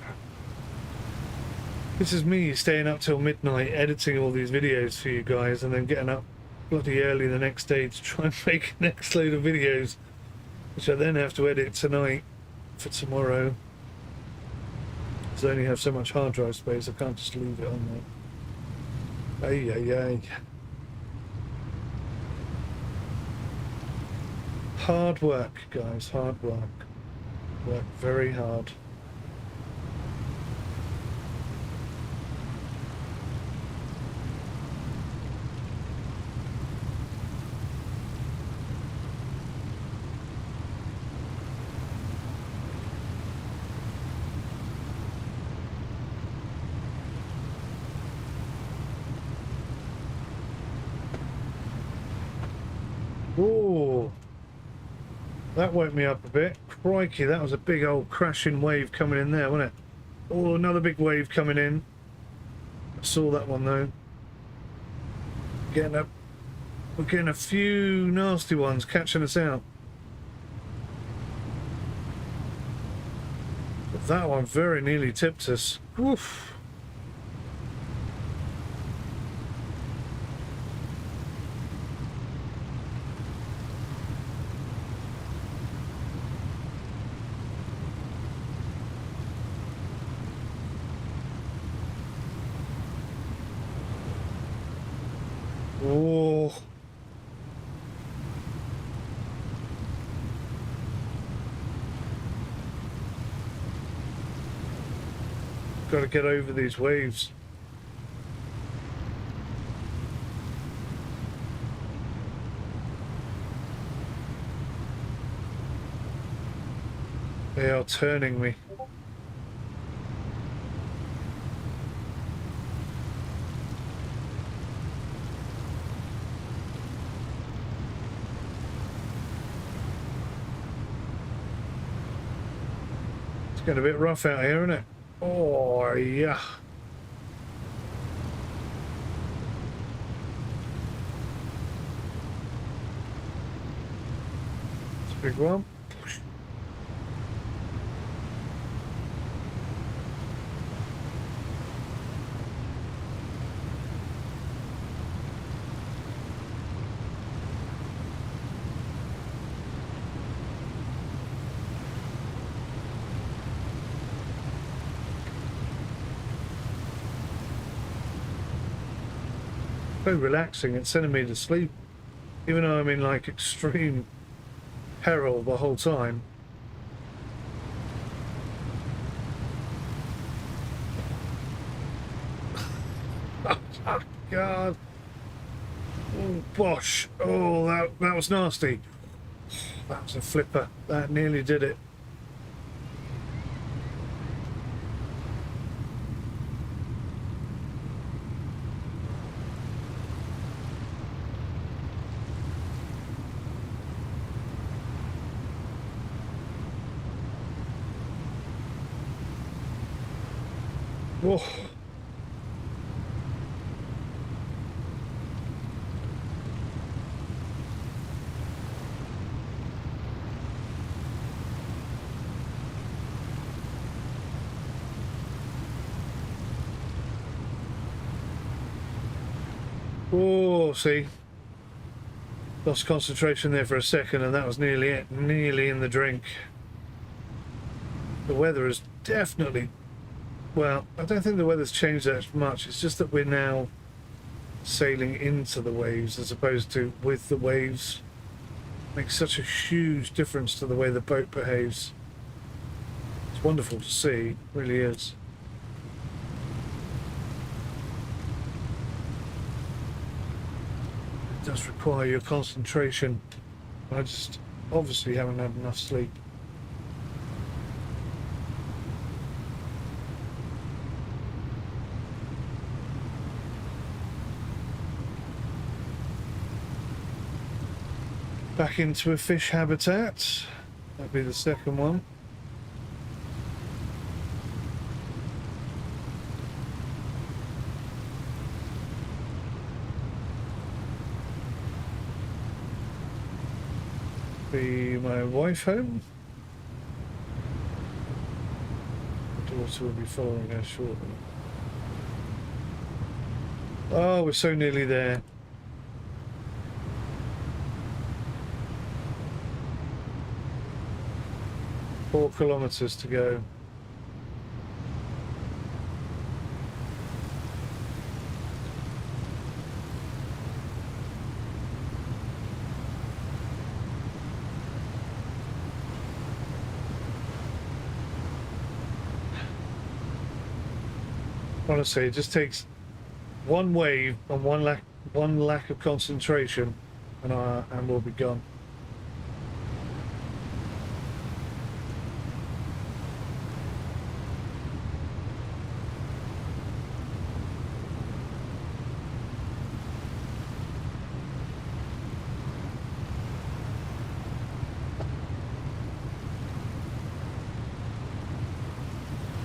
This is me staying up till midnight editing all these videos for you guys and then getting up bloody early the next day to try and make a next load of videos, which I then have to edit tonight for tomorrow. I only have so much hard drive space, I can't just leave it on there. Ay, ay, ay. Hard work, guys, hard work. Work very hard. Oh, that woke me up a bit. Crikey, that was a big old crashing wave coming in there, wasn't it? Oh, another big wave coming in. I saw that one though. We're getting a few nasty ones catching us out. But that one very nearly tipped us. Oof. Oh. Got to get over these waves. They are turning me. It's getting a bit rough out here, isn't it? Oh, yeah. It's a big one. So relaxing, it's sending me to sleep, even though I'm in like extreme peril the whole time. Oh God! Oh bosh! Oh, that was nasty. That was a flipper. That nearly did it. Oh. Oh, see, lost concentration there for a second and that was nearly it, nearly in the drink. the weather has definitely, well, I don't think the weather's changed that much. It's just that we're now sailing into the waves as opposed to with the waves. Makes such a huge difference to the way the boat behaves. It's wonderful to see, it really is. It does require your concentration. I just obviously haven't had enough sleep. Back into a fish habitat. That'd be the second one. Be my wife home. My daughter will be following her shortly. Oh, we're so nearly there. 4 kilometers to go. Honestly, it just takes one wave and one lack of concentration, and we'll be gone.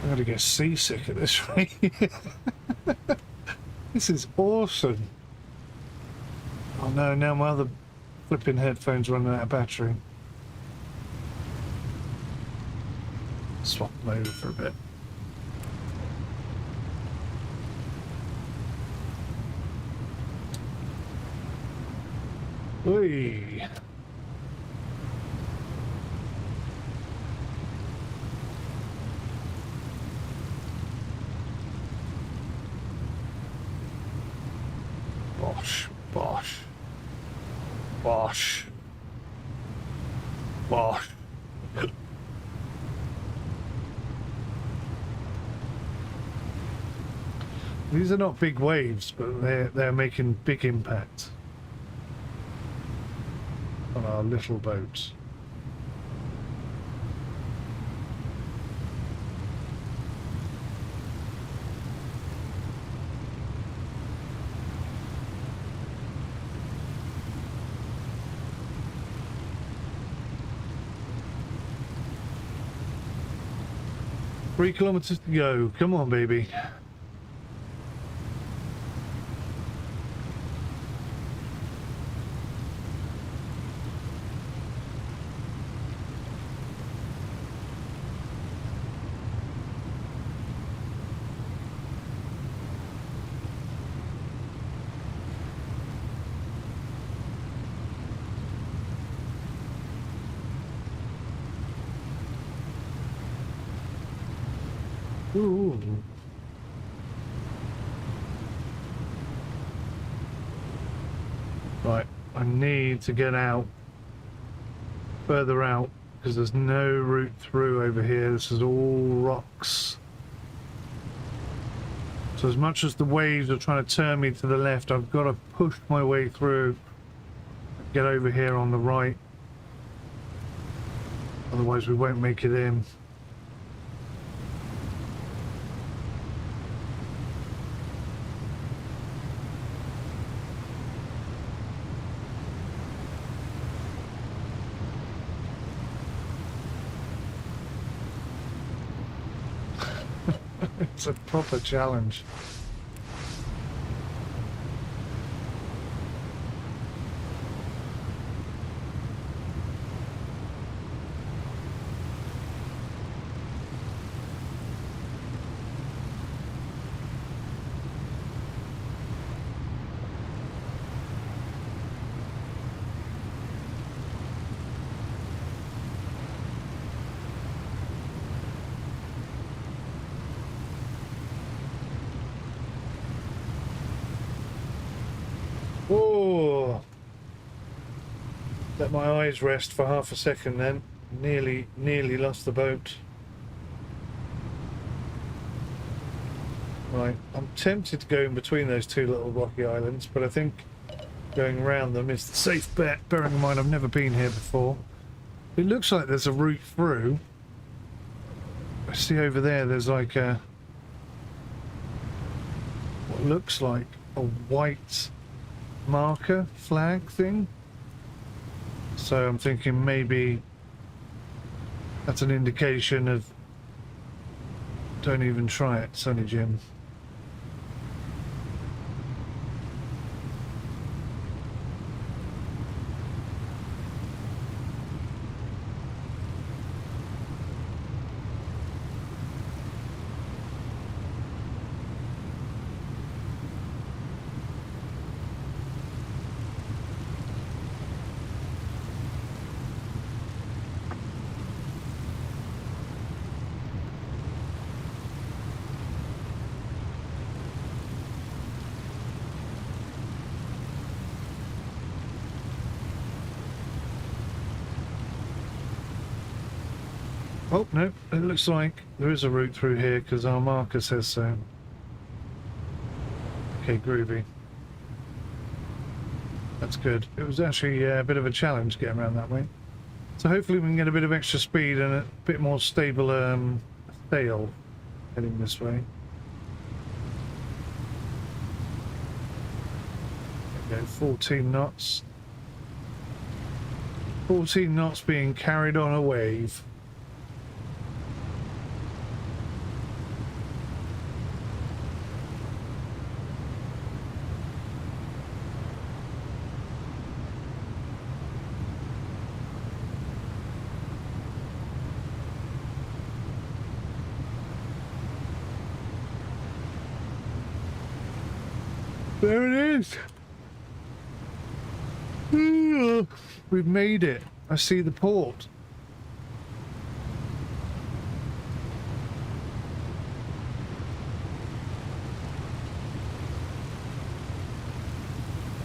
I'm gonna get seasick at this rate. This is awesome. Oh no, now my other flipping headphones running out of battery. Swap them over for a bit. Whee! Bosh, bosh, bosh, bosh. These are not big waves, but they're making big impact on our little boats. Three kilometers to go. Come on, baby. Ooh. Right, I need to get out further out because there's no route through over here. This is all rocks. So as much as the waves are trying to turn me to the left, I've got to push my way through, get over here on the right. Otherwise we won't make it in. It's a proper challenge. Let my eyes rest for half a second then. Nearly lost the boat. Right, I'm tempted to go in between those two little rocky islands, but I think going around them is the safe bet, bearing in mind I've never been here before. It looks like there's a route through. I see over there's like a... what looks like a white marker flag thing. So I'm thinking maybe that's an indication of don't even try it, Sonny Jim. Oh, no, it looks like there is a route through here because our marker says so. Okay, groovy. That's good. It was actually a bit of a challenge getting around that way. So hopefully we can get a bit of extra speed and a bit more stable sail heading this way. There we go, 14 knots. 14 knots being carried on a wave. There it is! We've made it. I see the port.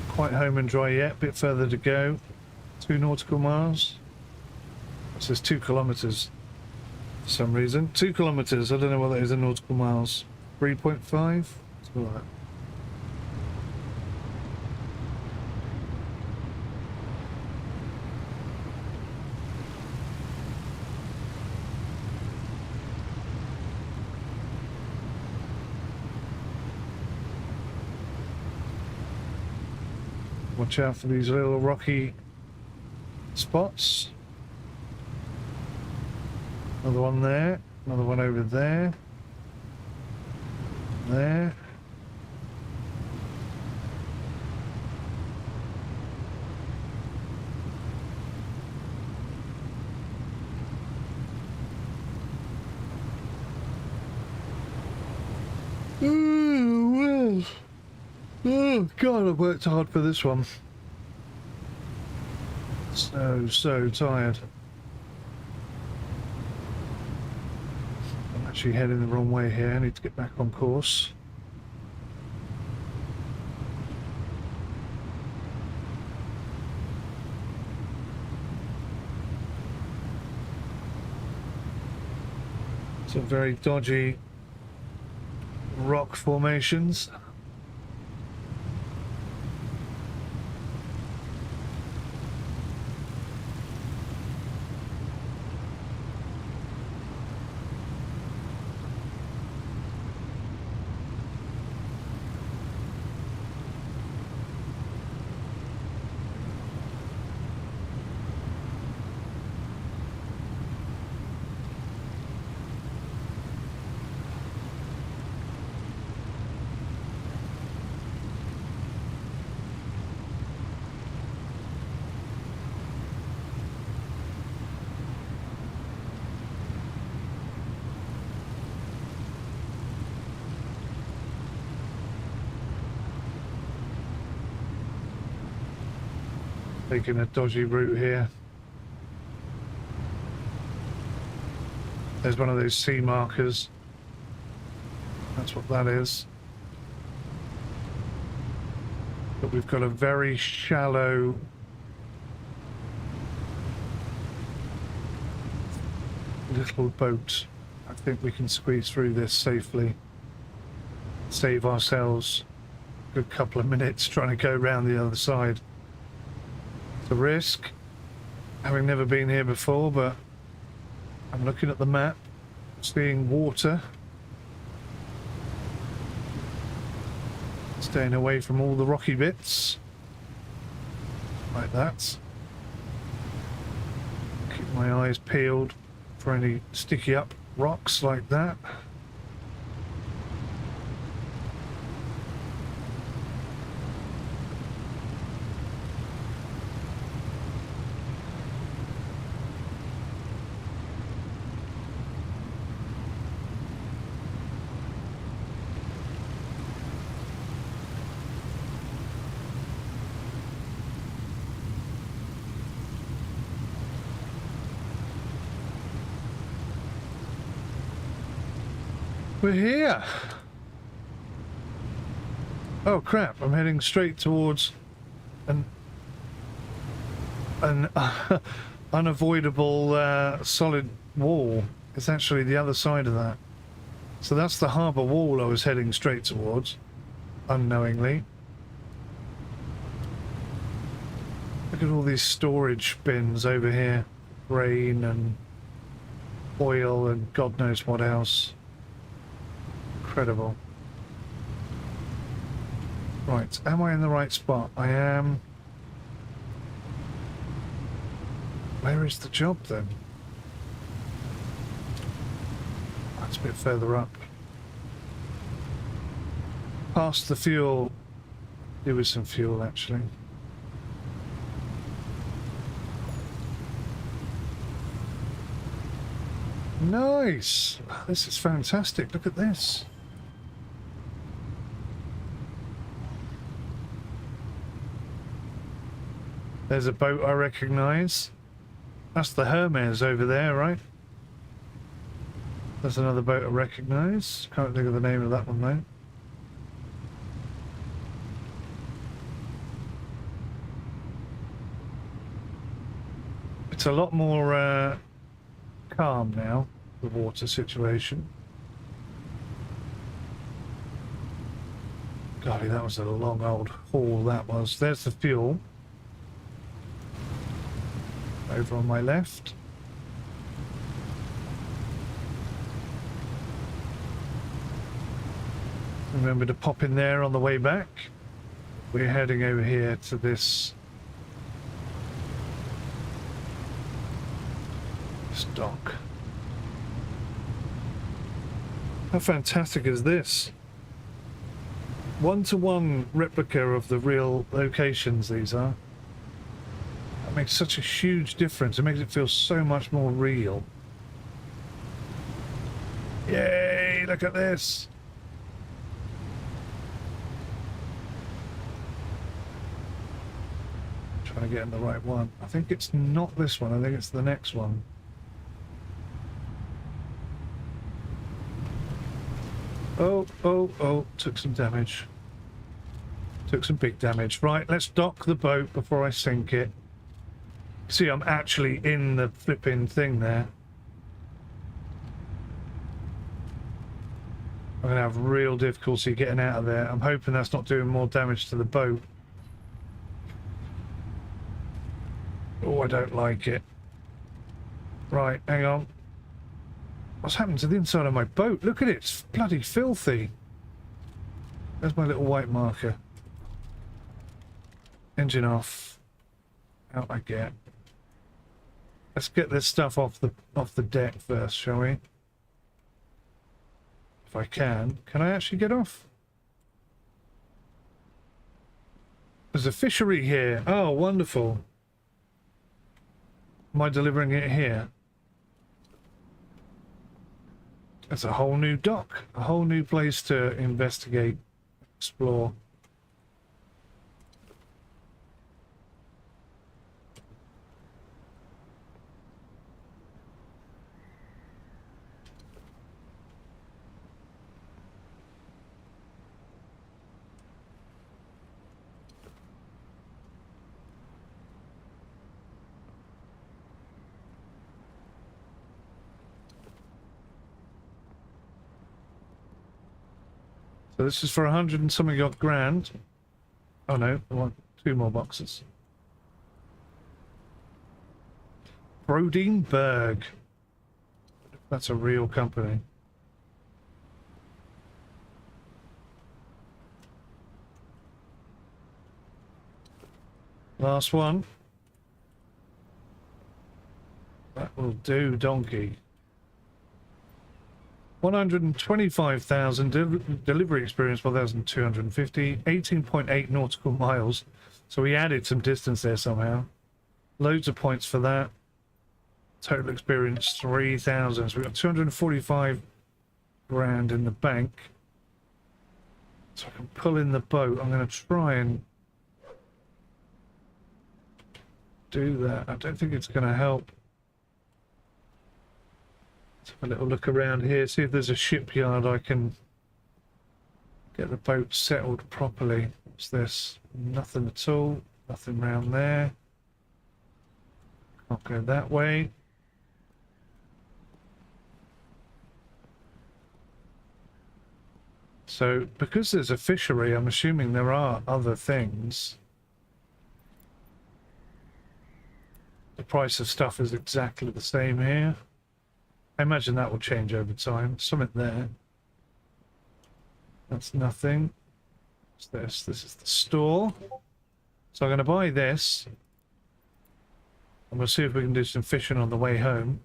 Quite home and dry yet, a bit further to go. 2 nautical miles. It says 2 kilometers for some reason. 2 kilometers, I don't know what that is in nautical miles. 3.5? Something like that. Watch out for these little rocky spots. Another one there, another one over there. There. Oh God, I've worked hard for this one. So tired. I'm actually heading the wrong way here. I need to get back on course. Some very dodgy rock formations. Taking a dodgy route here. There's one of those sea markers. That's what that is. But we've got a very shallow little boat. I think we can squeeze through this safely. Save ourselves a good couple of minutes trying to go around the other side. It's a risk, having never been here before, but I'm looking at the map, seeing water. Staying away from all the rocky bits. Like that. Keep my eyes peeled for any sticky up rocks like that. We're here! Oh crap, I'm heading straight towards an unavoidable solid wall. It's actually the other side of that. So that's the harbour wall I was heading straight towards, unknowingly. Look at all these storage bins over here. Grain and oil and God knows what else. Incredible. Right, am I in the right spot? I am. Where is the job then? That's a bit further up. Past the fuel. There was some fuel actually. Nice! This is fantastic. Look at this. There's a boat I recognise. That's the Hermes over there, right? There's another boat I recognise. Can't think of the name of that one though. It's a lot more calm now, the water situation. Golly, that was a long old haul that was. There's the fuel. Over on my left. Remember to pop in there on the way back. We're heading over here to this dock. How fantastic is this? One-to-one replica of the real locations these are. That makes such a huge difference. It makes it feel so much more real. Yay, look at this. Trying to get in the right one. I think it's not this one. I think it's the next one. Oh, oh, oh, took some damage. Took some big damage. Right, let's dock the boat before I sink it. See, I'm actually in the flipping thing there. I'm going to have real difficulty getting out of there. I'm hoping that's not doing more damage to the boat. Oh, I don't like it. Right, hang on. What's happened to the inside of my boat? Look at it, it's bloody filthy. There's my little white marker. Engine off. Out I get. Let's get this stuff off the deck first, shall we? If I can. Can I actually get off? There's a fishery here. Oh, wonderful. Am I delivering it here? It's a whole new dock, a whole new place to investigate, explore. So this is for 100 and something odd grand. Oh no, I want 2 more boxes. Brodeenberg. That's a real company. Last one. That will do, donkey. 125,000 delivery experience, 1,250, 18.8 nautical miles. So we added some distance there somehow. Loads of points for that. Total experience 3,000. So we've got 245 grand in the bank. So I can pull in the boat. I'm going to try and do that. I don't think it's going to help. Let's have a little look around here, see if there's a shipyard I can get the boat settled properly. What's this? Nothing at all. Nothing round there. Can't go that way. So, because there's a fishery, I'm assuming there are other things. The price of stuff is exactly the same here. I imagine that will change over time. Something there. That's nothing. What's this? This is the store. So I'm going to buy this. And we'll see if we can do some fishing on the way home.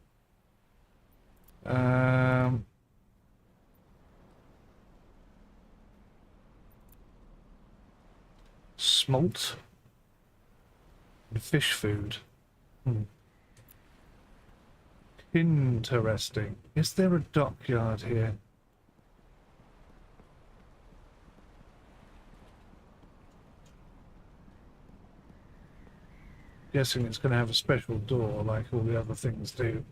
Smolt. And fish food. Interesting. Is there a dockyard here? Guessing it's going to have a special door like all the other things do.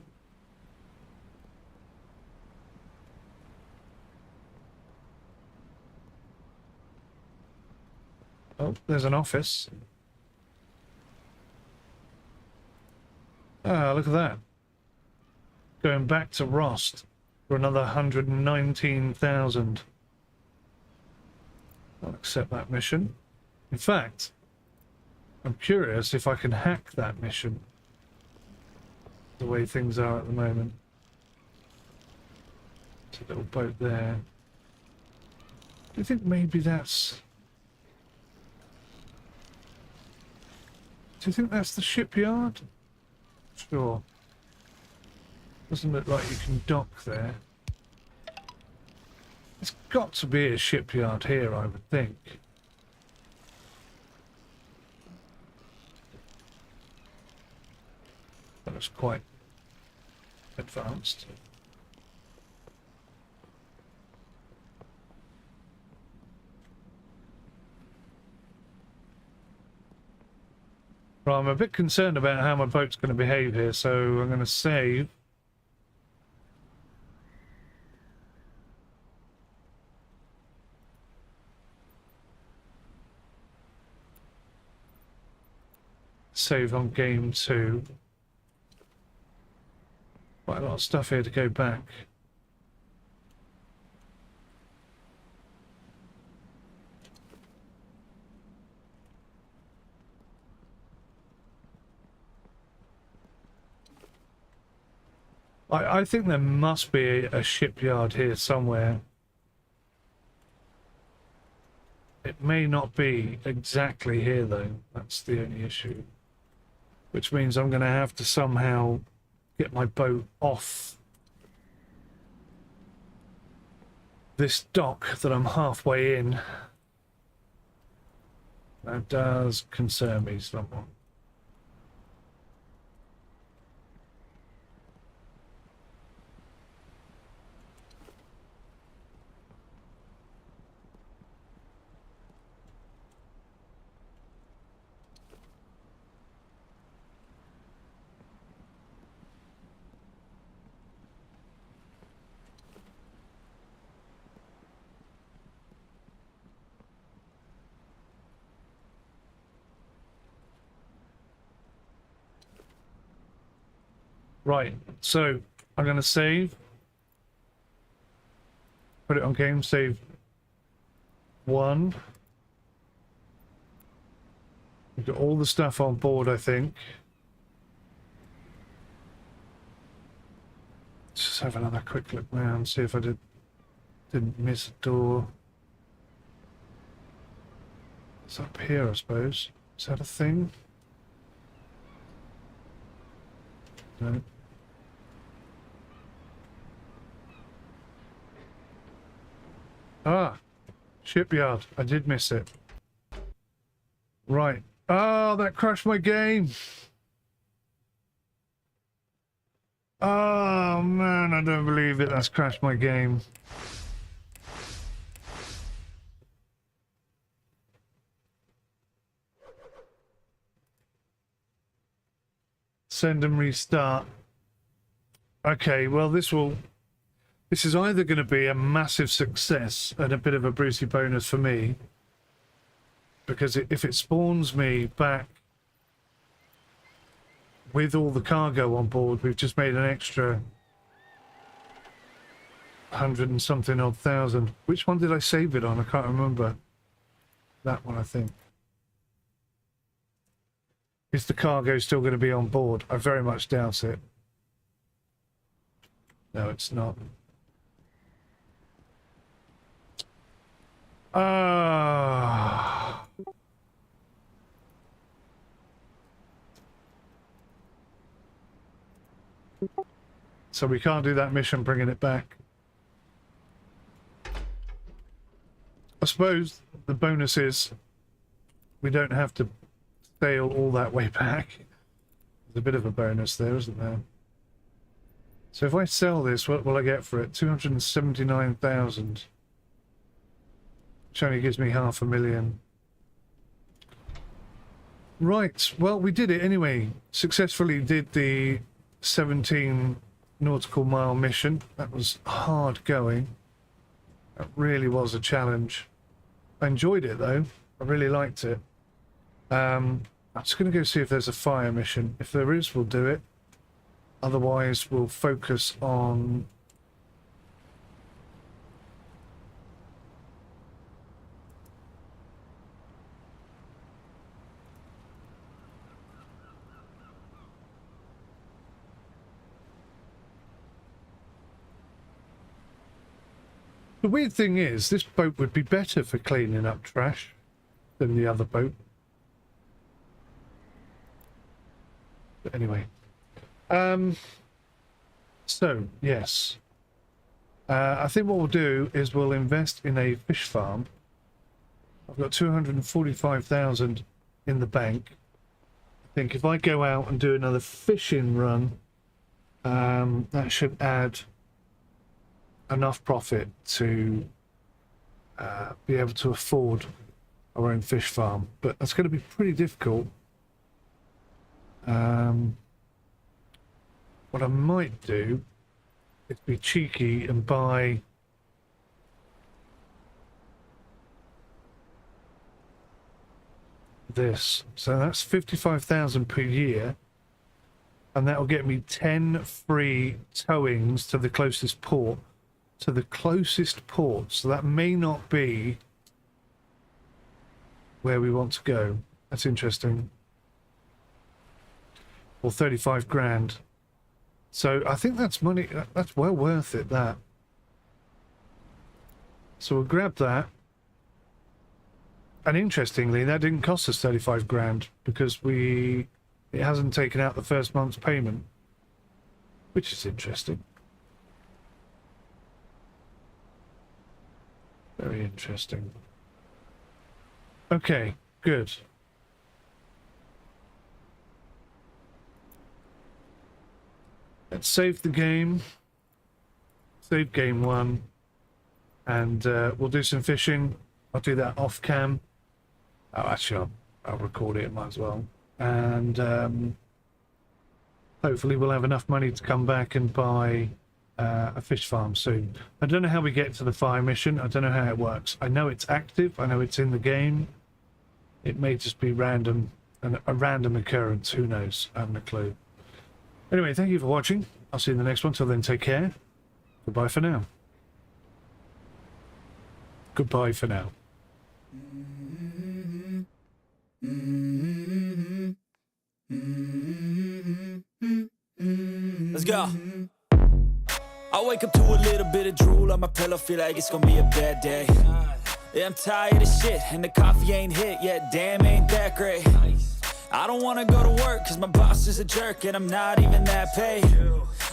Oh, there's an office. Ah, look at that. Going back to Rost for another 119,000. I'll accept that mission. In fact, I'm curious if I can hack that mission. The way things are at the moment. There's a little boat there. Do you think maybe that's... Do you think that's the shipyard? Sure. Doesn't look like you can dock there. There's got to be a shipyard here, I would think. That was quite advanced. Right, I'm a bit concerned about how my boat's going to behave here, so I'm going to save. Save on game 2. Quite a lot of stuff here to go back. I think there must be a shipyard here somewhere. It may not be exactly here though, that's the only issue. Which means I'm going to have to somehow get my boat off this dock that I'm halfway in. That does concern me somewhat. Right, so I'm going to save, put it on game, save one. We've got all the stuff on board, I think. Let's just have another quick look round, see if I didn't miss a door. It's up here, I suppose. Is that a thing? No. Ah, shipyard. I did miss it. Right. Oh, that crashed my game. Oh man, I don't believe it. That's crashed my game. Send and restart. Okay, well this is either going to be a massive success and a bit of a Brucey bonus for me, because if it spawns me back with all the cargo on board, we've just made an extra 100 and something odd thousand. Which one did I save it on? I can't remember. That one, I think. Is the cargo still going to be on board? I very much doubt it. No, it's not. Ah. So we can't do that mission bringing it back. I suppose the bonus is we don't have to sail all that way back. There's a bit of a bonus there, isn't there? So if I sell this, what will I get for it? 279,000. Which only gives me 500,000. Right, well, we did it anyway. Successfully did the 17 nautical mile mission. That was hard going. That really was a challenge. I enjoyed it though. I really liked it. I'm just going to go see if there's a fire mission. If there is, we'll do it. Otherwise, we'll focus on... The weird thing is, this boat would be better for cleaning up trash than the other boat. But anyway. So, yes. I think what we'll do is we'll invest in a fish farm. I've got 245,000 in the bank. I think if I go out and do another fishing run, that should add enough profit to be able to afford our own fish farm. But that's going to be pretty difficult. What I might do is be cheeky and buy this. So that's 55,000 per year, and that will get me 10 free towings to the closest port. To the closest port, so that may not be where we want to go. That's interesting. Or 35 grand. So I think that's money, that's well worth it, that. So we'll grab that. And interestingly, that didn't cost us 35 grand because it hasn't taken out the first month's payment, which is interesting. Very interesting. Okay, good. Let's save the game. Save game one. And we'll do some fishing. I'll do that off cam. Oh, actually, I'll record it, might as well. And hopefully we'll have enough money to come back and buy a fish farm soon. I don't know how we get to the fire mission. I don't know how it works. I know it's active. I know it's in the game. It may just be random, a random occurrence. Who knows? I haven't a clue. Anyway, thank you for watching. I'll see you in the next one. Till then, take care. Goodbye for now. Goodbye for now. Yeah. I wake up to a little bit of drool on my pillow, feel like it's gonna be a bad day. Yeah, I'm tired of shit, and the coffee ain't hit yet, damn, ain't that great. I don't wanna go to work, cause my boss is a jerk, and I'm not even that paid.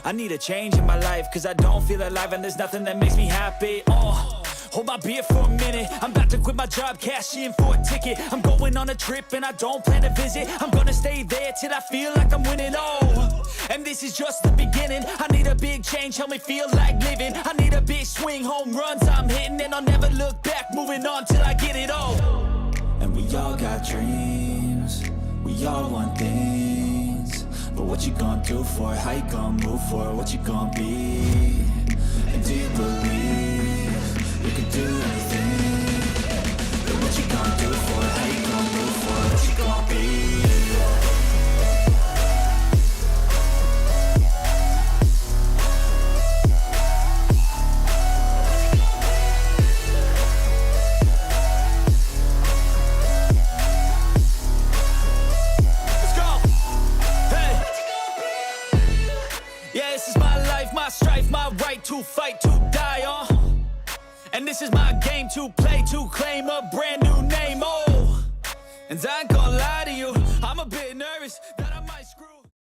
I need a change in my life, cause I don't feel alive, and there's nothing that makes me happy. Hold my beer for a minute, I'm about to quit my job, cash in for a ticket. I'm going on a trip and I don't plan to visit. I'm gonna stay there till I feel like I'm winning, and this is just the beginning. I need a big change, help me feel like living. I need a big swing, home runs I'm hitting, and I'll never look back, moving on till I get it all. And we all got dreams, we all want things, but what you gonna do for it? How you gonna move for it? What you gonna be? And do you believe you can do anything? But what you gonna do for it? How you gonna move for it? What you gonna be? Let's go! Hey! Yeah, this is my life, my strife, my right to fight, to die on. And this is my game to play, to claim a brand new name, and I ain't gonna lie to you, I'm a bit nervous.